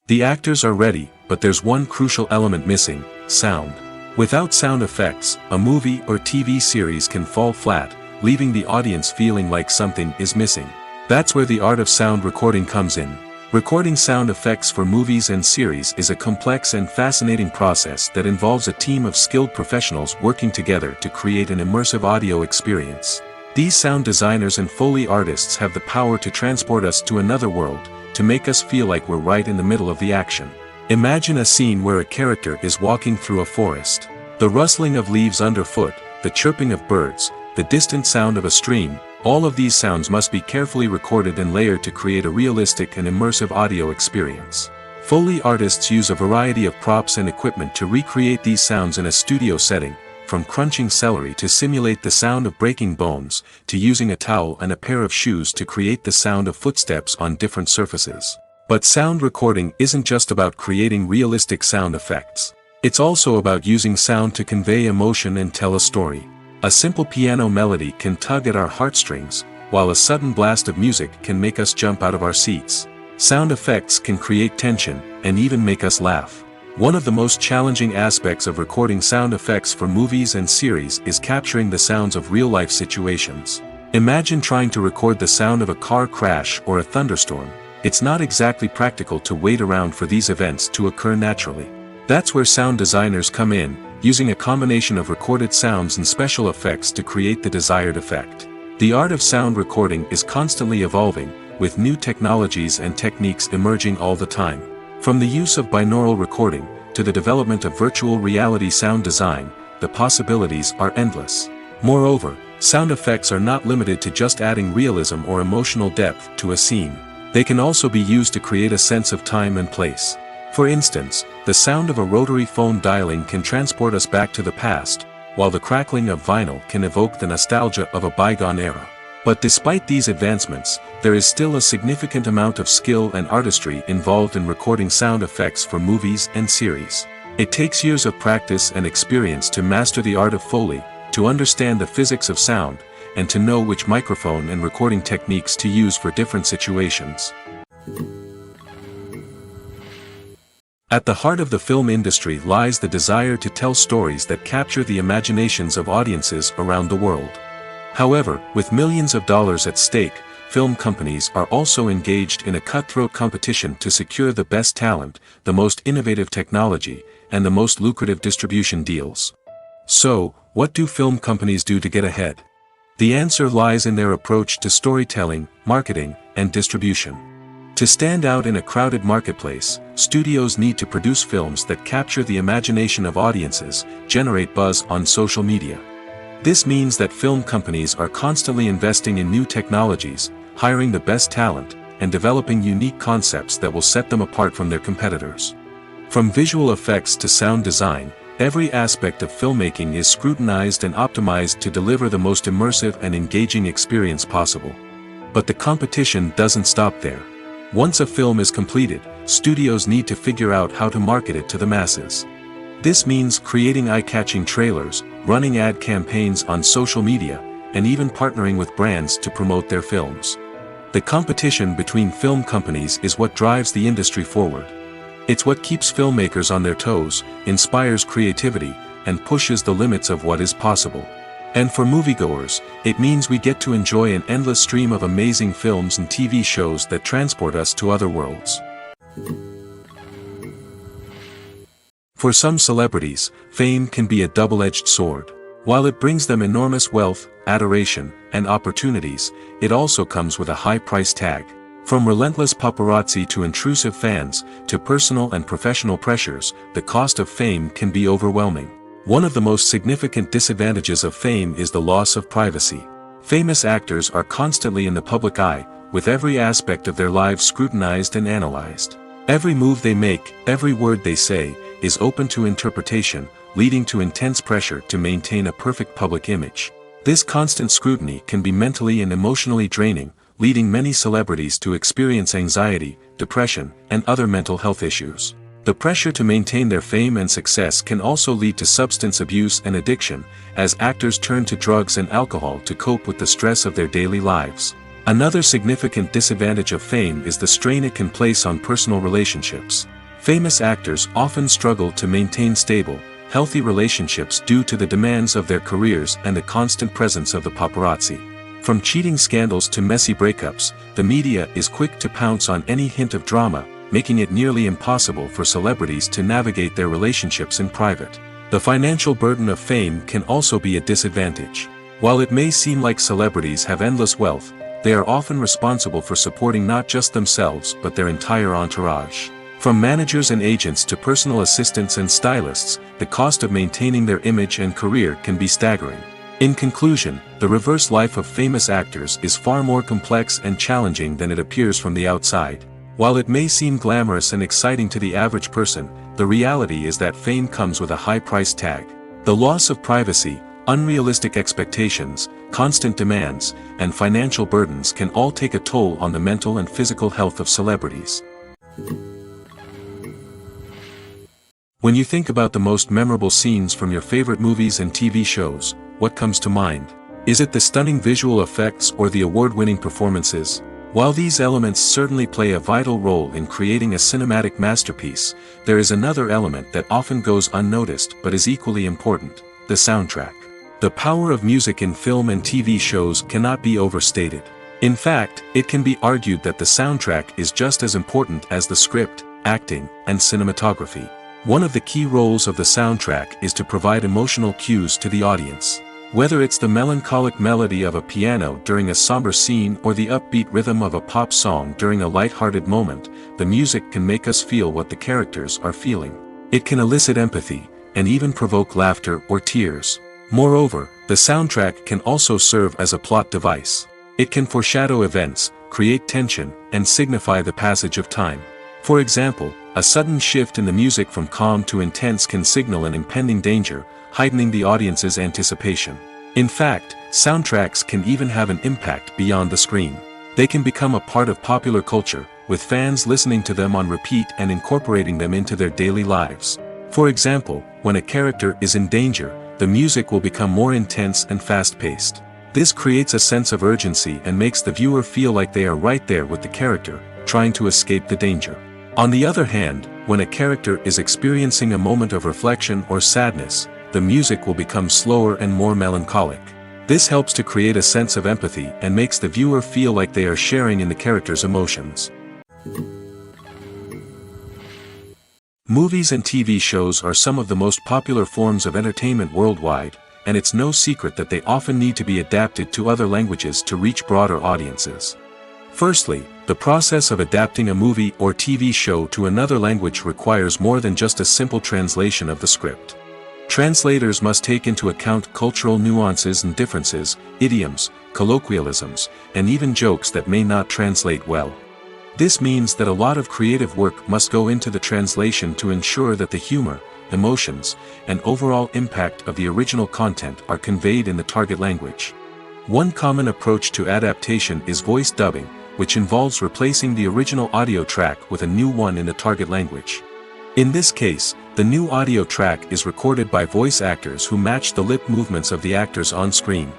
The actors are ready, but there's one crucial element missing: sound. Without sound effects, a movie or TV series can fall flat, leaving the audience feeling like something is missing. That's where the art of sound recording comes in. Recording sound effects for movies and series is a complex and fascinating process that involves a team of skilled professionals working together to create an immersive audio experience. These sound designers and Foley artists have the power to transport us to another world, to make us feel like we're right in the middle of the action. Imagine a scene where a character is walking through a forest. The rustling of leaves underfoot, the chirping of birds, the distant sound of a stream, all of these sounds must be carefully recorded and layered to create a realistic and immersive audio experience. Foley artists use a variety of props and equipment to recreate these sounds in a studio setting, from crunching celery to simulate the sound of breaking bones, to using a towel and a pair of shoes to create the sound of footsteps on different surfaces. But sound recording isn't just about creating realistic sound effects. It's also about using sound to convey emotion and tell a story. A simple piano melody can tug at our heartstrings, while a sudden blast of music can make us jump out of our seats. Sound effects can create tension, and even make us laugh. One of the most challenging aspects of recording sound effects for movies and series is capturing the sounds of real-life situations. Imagine trying to record the sound of a car crash or a thunderstorm. It's not exactly practical to wait around for these events to occur naturally. That's where sound designers come in, using a combination of recorded sounds and special effects to create the desired effect. The art of sound recording is constantly evolving, with new technologies and techniques emerging all the time. From the use of binaural recording, to the development of virtual reality sound design, the possibilities are endless. Moreover, sound effects are not limited to just adding realism or emotional depth to a scene. They can also be used to create a sense of time and place. For instance, the sound of a rotary phone dialing can transport us back to the past, while the crackling of vinyl can evoke the nostalgia of a bygone era. But despite these advancements, there is still a significant amount of skill and artistry involved in recording sound effects for movies and series. It takes years of practice and experience to master the art of Foley, to understand the physics of sound, and to know which microphone and recording techniques to use for different situations. At the heart of the film industry lies the desire to tell stories that capture the imaginations of audiences around the world. However, with millions of dollars at stake, film companies are also engaged in a cutthroat competition to secure the best talent, the most innovative technology, and the most lucrative distribution deals. So, what do film companies do to get ahead? The answer lies in their approach to storytelling, marketing, and distribution. To stand out in a crowded marketplace, studios need to produce films that capture the imagination of audiences, generate buzz on social media. This means that film companies are constantly investing in new technologies, hiring the best talent, and developing unique concepts that will set them apart from their competitors. From visual effects to sound design, every aspect of filmmaking is scrutinized and optimized to deliver the most immersive and engaging experience possible. But the competition doesn't stop there. Once a film is completed, studios need to figure out how to market it to the masses. This means creating eye-catching trailers, running ad campaigns on social media, and even partnering with brands to promote their films. The competition between film companies is what drives the industry forward. It's what keeps filmmakers on their toes, inspires creativity, and pushes the limits of what is possible. And for moviegoers, it means we get to enjoy an endless stream of amazing films and TV shows that transport us to other worlds. For some celebrities, fame can be a double-edged sword. While it brings them enormous wealth, adoration, and opportunities, it also comes with a high price tag. From relentless paparazzi to intrusive fans, to personal and professional pressures, the cost of fame can be overwhelming. One of the most significant disadvantages of fame is the loss of privacy. Famous actors are constantly in the public eye, with every aspect of their lives scrutinized and analyzed. Every move they make, every word they say, is open to interpretation, leading to intense pressure to maintain a perfect public image. This constant scrutiny can be mentally and emotionally draining, leading many celebrities to experience anxiety, depression, and other mental health issues. The pressure to maintain their fame and success can also lead to substance abuse and addiction, as actors turn to drugs and alcohol to cope with the stress of their daily lives. Another significant disadvantage of fame is the strain it can place on personal relationships. Famous actors often struggle to maintain stable, healthy relationships due to the demands of their careers and the constant presence of the paparazzi. From cheating scandals to messy breakups, the media is quick to pounce on any hint of drama, making it nearly impossible for celebrities to navigate their relationships in private. The financial burden of fame can also be a disadvantage. While it may seem like celebrities have endless wealth, they are often responsible for supporting not just themselves but their entire entourage. From managers and agents to personal assistants and stylists, the cost of maintaining their image and career can be staggering. In conclusion, the reverse life of famous actors is far more complex and challenging than it appears from the outside. While it may seem glamorous and exciting to the average person, the reality is that fame comes with a high price tag. The loss of privacy, unrealistic expectations, constant demands, and financial burdens can all take a toll on the mental and physical health of celebrities. When you think about the most memorable scenes from your favorite movies and TV shows, what comes to mind? Is it the stunning visual effects or the award-winning performances? While these elements certainly play a vital role in creating a cinematic masterpiece, there is another element that often goes unnoticed but is equally important: the soundtrack. The power of music in film and TV shows cannot be overstated. In fact, it can be argued that the soundtrack is just as important as the script, acting, and cinematography. One of the key roles of the soundtrack is to provide emotional cues to the audience. Whether it's the melancholic melody of a piano during a somber scene or the upbeat rhythm of a pop song during a light-hearted moment, the music can make us feel what the characters are feeling. It can elicit empathy, and even provoke laughter or tears. Moreover, the soundtrack can also serve as a plot device. It can foreshadow events, create tension, and signify the passage of time. For example, a sudden shift in the music from calm to intense can signal an impending danger, heightening the audience's anticipation. In fact, soundtracks can even have an impact beyond the screen. They can become a part of popular culture, with fans listening to them on repeat and incorporating them into their daily lives. For example, when a character is in danger, the music will become more intense and fast-paced. This creates a sense of urgency and makes the viewer feel like they are right there with the character, trying to escape the danger. On the other hand, when a character is experiencing a moment of reflection or sadness, the music will become slower and more melancholic. This helps to create a sense of empathy and makes the viewer feel like they are sharing in the character's emotions. Movies and TV shows are some of the most popular forms of entertainment worldwide, and it's no secret that they often need to be adapted to other languages to reach broader audiences. Firstly, the process of adapting a movie or TV show to another language requires more than just a simple translation of the script. Translators must take into account cultural nuances and differences, idioms, colloquialisms, and even jokes that may not translate well. This means that a lot of creative work must go into the translation to ensure that the humor, emotions, and overall impact of the original content are conveyed in the target language. One common approach to adaptation is voice dubbing, which involves replacing the original audio track with a new one in the target language. In this case, the new audio track is recorded by voice actors who match the lip movements of the actors on screen.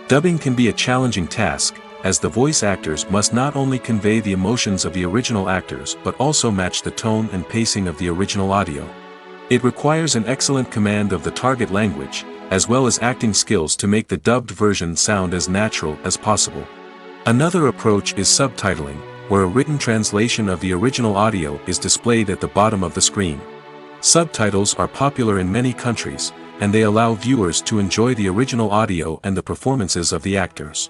Dubbing can be a challenging task, as the voice actors must not only convey the emotions of the original actors but also match the tone and pacing of the original audio. It requires an excellent command of the target language, as well as acting skills to make the dubbed version sound as natural as possible. Another approach is subtitling, where a written translation of the original audio is displayed at the bottom of the screen. Subtitles are popular in many countries, and they allow viewers to enjoy the original audio and the performances of the actors.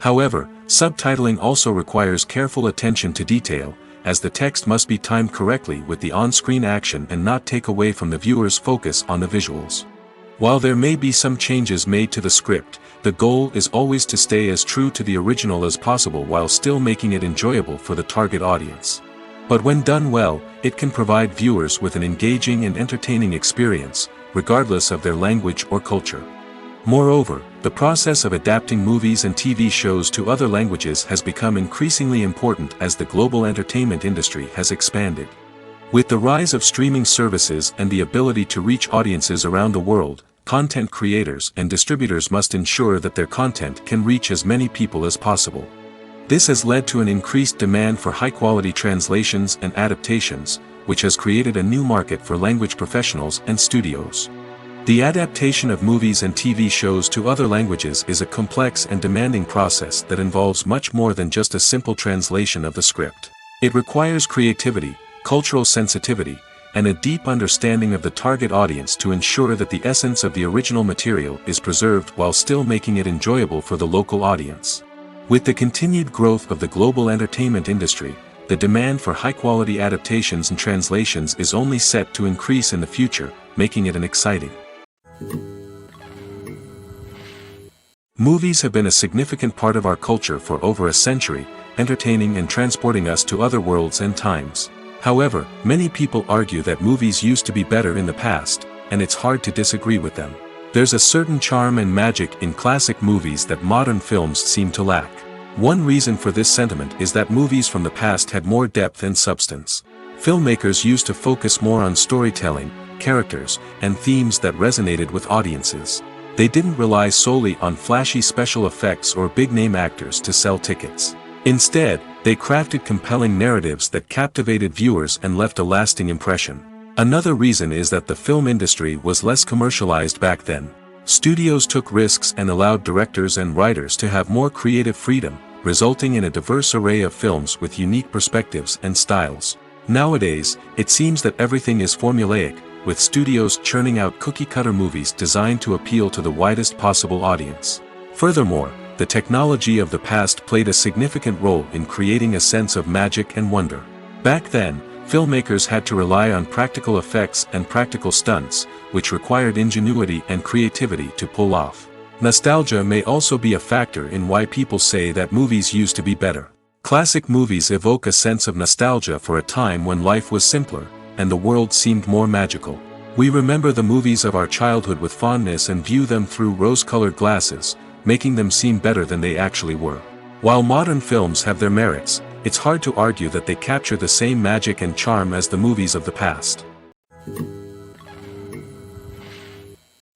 However, subtitling also requires careful attention to detail, as the text must be timed correctly with the on-screen action and not take away from the viewer's focus on the visuals. While there may be some changes made to the script, the goal is always to stay as true to the original as possible while still making it enjoyable for the target audience. But when done well, it can provide viewers with an engaging and entertaining experience, regardless of their language or culture. Moreover, the process of adapting movies and TV shows to other languages has become increasingly important as the global entertainment industry has expanded. With the rise of streaming services and the ability to reach audiences around the world, content creators and distributors must ensure that their content can reach as many people as possible. This has led to an increased demand for high-quality translations and adaptations, which has created a new market for language professionals and studios. The adaptation of movies and TV shows to other languages is a complex and demanding process that involves much more than just a simple translation of the script. It requires creativity, cultural sensitivity, and a deep understanding of the target audience to ensure that the essence of the original material is preserved while still making it enjoyable for the local audience. With the continued growth of the global entertainment industry, the demand for high-quality adaptations and translations is only set to increase in the future, making it an exciting. Movies have been a significant part of our culture for over a century, entertaining and transporting us to other worlds and times. However, many people argue that movies used to be better in the past, and it's hard to disagree with them. There's a certain charm and magic in classic movies that modern films seem to lack. One reason for this sentiment is that movies from the past had more depth and substance. Filmmakers used to focus more on storytelling, characters, and themes that resonated with audiences. They didn't rely solely on flashy special effects or big-name actors to sell tickets. Instead, they crafted compelling narratives that captivated viewers and left a lasting impression. Another reason is that the film industry was less commercialized back then. Studios took risks and allowed directors and writers to have more creative freedom, resulting in a diverse array of films with unique perspectives and styles. Nowadays, it seems that everything is formulaic, with studios churning out cookie-cutter movies designed to appeal to the widest possible audience. Furthermore, the technology of the past played a significant role in creating a sense of magic and wonder. Back then, filmmakers had to rely on practical effects and practical stunts, which required ingenuity and creativity to pull off. Nostalgia may also be a factor in why people say that movies used to be better. Classic movies evoke a sense of nostalgia for a time when life was simpler, and the world seemed more magical. We remember the movies of our childhood with fondness and view them through rose-colored glasses, making them seem better than they actually were. While modern films have their merits, it's hard to argue that they capture the same magic and charm as the movies of the past.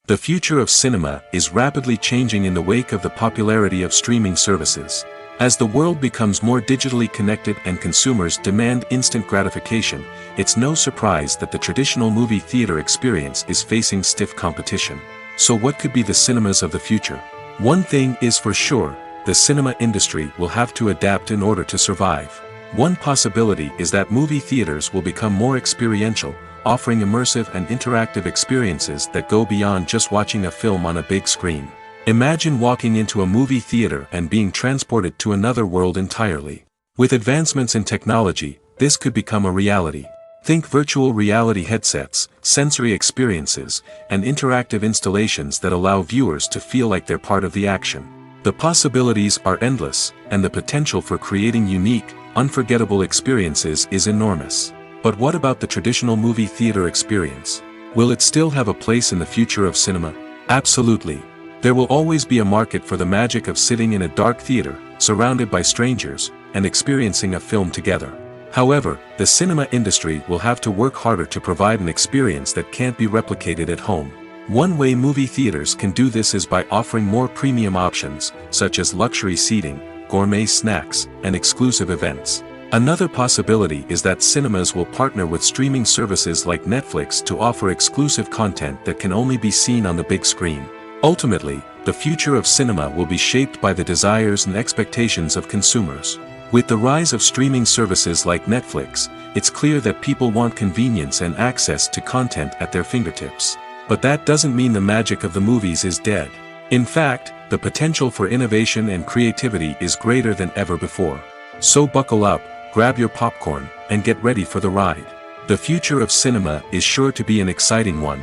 The future of cinema is rapidly changing in the wake of the popularity of streaming services. As the world becomes more digitally connected and consumers demand instant gratification, it's no surprise that the traditional movie theater experience is facing stiff competition. So what could be the cinemas of the future? One thing is for sure, the cinema industry will have to adapt in order to survive. One possibility is that movie theaters will become more experiential, offering immersive and interactive experiences that go beyond just watching a film on a big screen. Imagine walking into a movie theater and being transported to another world entirely. With advancements in technology, this could become a reality. Think virtual reality headsets, sensory experiences, and interactive installations that allow viewers to feel like they're part of the action. The possibilities are endless, and the potential for creating unique, unforgettable experiences is enormous. But what about the traditional movie theater experience? Will it still have a place in the future of cinema? Absolutely. There will always be a market for the magic of sitting in a dark theater, surrounded by strangers, and experiencing a film together. However, the cinema industry will have to work harder to provide an experience that can't be replicated at home. One way movie theaters can do this is by offering more premium options, such as luxury seating, gourmet snacks, and exclusive events. Another possibility is that cinemas will partner with streaming services like Netflix to offer exclusive content that can only be seen on the big screen. Ultimately, the future of cinema will be shaped by the desires and expectations of consumers. With the rise of streaming services like Netflix, it's clear that people want convenience and access to content at their fingertips. But that doesn't mean the magic of the movies is dead. In fact, the potential for innovation and creativity is greater than ever before. So buckle up, grab your popcorn, and get ready for the ride. The future of cinema is sure to be an exciting one.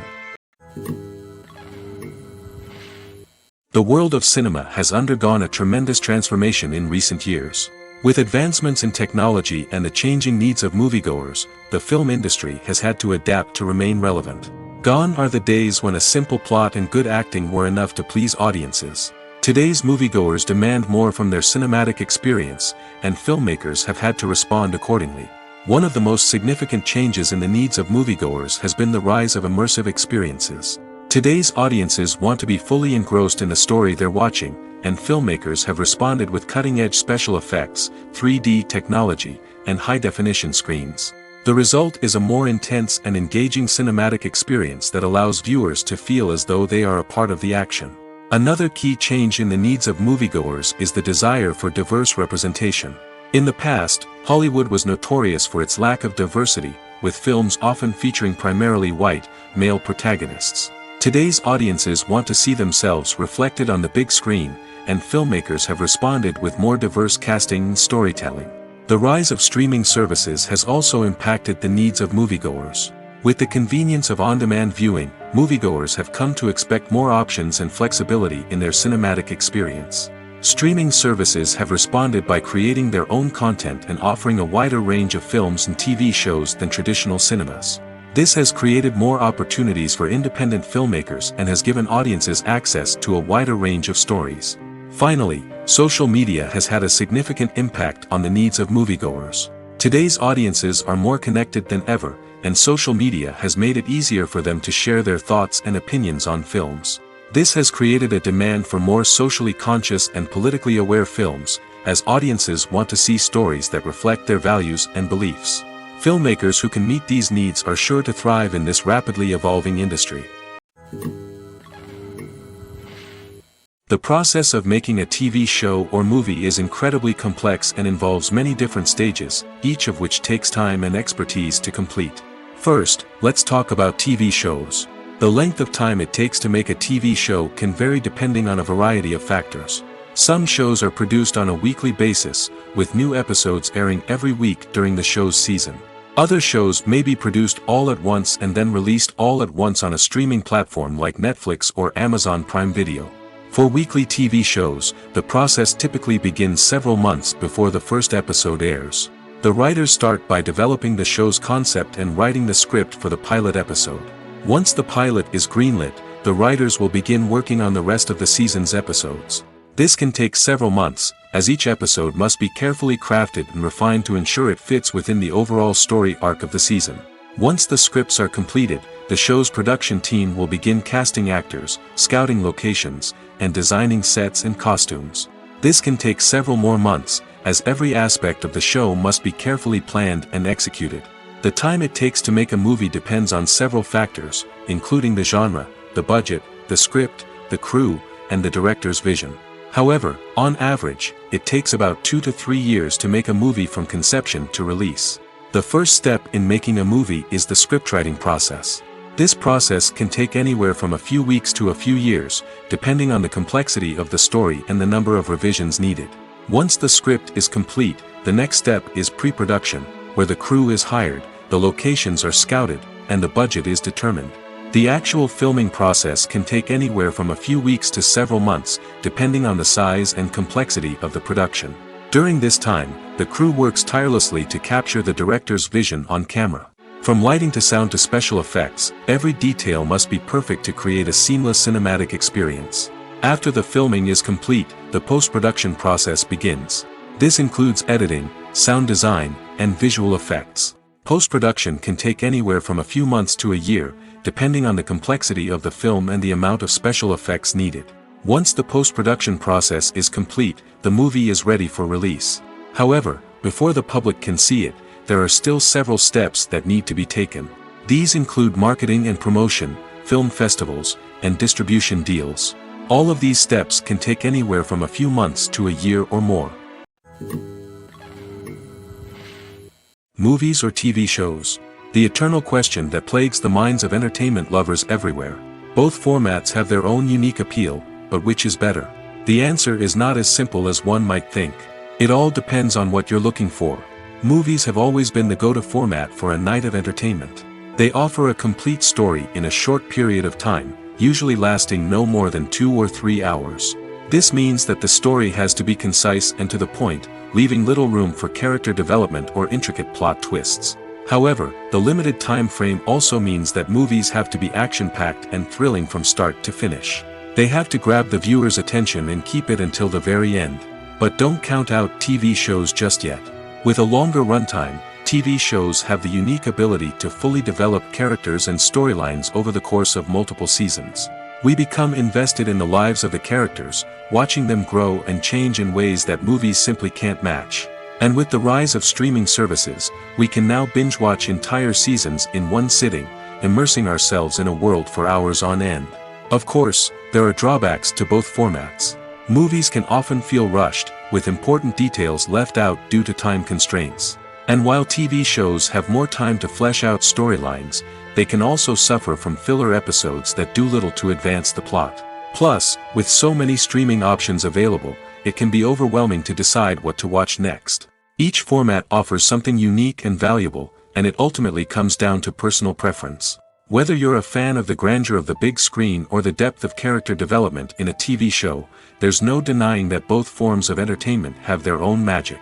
The world of cinema has undergone a tremendous transformation in recent years. With advancements in technology and the changing needs of moviegoers, the film industry has had to adapt to remain relevant. Gone are the days when a simple plot and good acting were enough to please audiences. Today's moviegoers demand more from their cinematic experience, and filmmakers have had to respond accordingly. One of the most significant changes in the needs of moviegoers has been the rise of immersive experiences. Today's audiences want to be fully engrossed in the story they're watching, and filmmakers have responded with cutting-edge special effects, 3D technology, and high-definition screens. The result is a more intense and engaging cinematic experience that allows viewers to feel as though they are a part of the action. Another key change in the needs of moviegoers is the desire for diverse representation. In the past, Hollywood was notorious for its lack of diversity, with films often featuring primarily white, male protagonists. Today's audiences want to see themselves reflected on the big screen, and filmmakers have responded with more diverse casting and storytelling. The rise of streaming services has also impacted the needs of moviegoers. With the convenience of on-demand viewing, moviegoers have come to expect more options and flexibility in their cinematic experience. Streaming services have responded by creating their own content and offering a wider range of films and TV shows than traditional cinemas. This has created more opportunities for independent filmmakers and has given audiences access to a wider range of stories. Finally, social media has had a significant impact on the needs of moviegoers. Today's audiences are more connected than ever, and social media has made it easier for them to share their thoughts and opinions on films. This has created a demand for more socially conscious and politically aware films, as audiences want to see stories that reflect their values and beliefs. Filmmakers who can meet these needs are sure to thrive in this rapidly evolving industry. The process of making a TV show or movie is incredibly complex and involves many different stages, each of which takes time and expertise to complete. First, let's talk about TV shows. The length of time it takes to make a TV show can vary depending on a variety of factors. Some shows are produced on a weekly basis, with new episodes airing every week during the show's season. Other shows may be produced all at once and then released all at once on a streaming platform like Netflix or Amazon Prime Video. For weekly TV shows, the process typically begins several months before the first episode airs. The writers start by developing the show's concept and writing the script for the pilot episode. Once the pilot is greenlit, the writers will begin working on the rest of the season's episodes. This can take several months, as each episode must be carefully crafted and refined to ensure it fits within the overall story arc of the season. Once the scripts are completed, the show's production team will begin casting actors, scouting locations, and designing sets and costumes. This can take several more months, as every aspect of the show must be carefully planned and executed. The time it takes to make a movie depends on several factors, including the genre, the budget, the script, the crew, and the director's vision. However, on average, it takes about 2 to 3 years to make a movie from conception to release. The first step in making a movie is the scriptwriting process. This process can take anywhere from a few weeks to a few years, depending on the complexity of the story and the number of revisions needed. Once the script is complete, the next step is pre-production, where the crew is hired, the locations are scouted, and the budget is determined. The actual filming process can take anywhere from a few weeks to several months, depending on the size and complexity of the production. During this time, the crew works tirelessly to capture the director's vision on camera. From lighting to sound to special effects, every detail must be perfect to create a seamless cinematic experience. After the filming is complete, the post-production process begins. This includes editing, sound design, and visual effects. Post-production can take anywhere from a few months to a year, depending on the complexity of the film and the amount of special effects needed. Once the post-production process is complete, the movie is ready for release. However, before the public can see it, there are still several steps that need to be taken. These include marketing and promotion, film festivals, and distribution deals. All of these steps can take anywhere from a few months to a year or more. Movies or TV shows? The eternal question that plagues the minds of entertainment lovers everywhere. Both formats have their own unique appeal, but which is better? The answer is not as simple as one might think. It all depends on what you're looking for. Movies have always been the go-to format for a night of entertainment. They offer a complete story in a short period of time, usually lasting no more than 2 or 3 hours. This means that the story has to be concise and to the point, leaving little room for character development or intricate plot twists. However, the limited time frame also means that movies have to be action-packed and thrilling from start to finish. They have to grab the viewer's attention and keep it until the very end. But don't count out TV shows just yet. With a longer runtime, TV shows have the unique ability to fully develop characters and storylines over the course of multiple seasons. We become invested in the lives of the characters, watching them grow and change in ways that movies simply can't match. And with the rise of streaming services, we can now binge-watch entire seasons in one sitting, immersing ourselves in a world for hours on end. Of course, there are drawbacks to both formats. Movies can often feel rushed, with important details left out due to time constraints. And while TV shows have more time to flesh out storylines, they can also suffer from filler episodes that do little to advance the plot. Plus, with so many streaming options available, it can be overwhelming to decide what to watch next. Each format offers something unique and valuable, and it ultimately comes down to personal preference. Whether you're a fan of the grandeur of the big screen or the depth of character development in a TV show, there's no denying that both forms of entertainment have their own magic.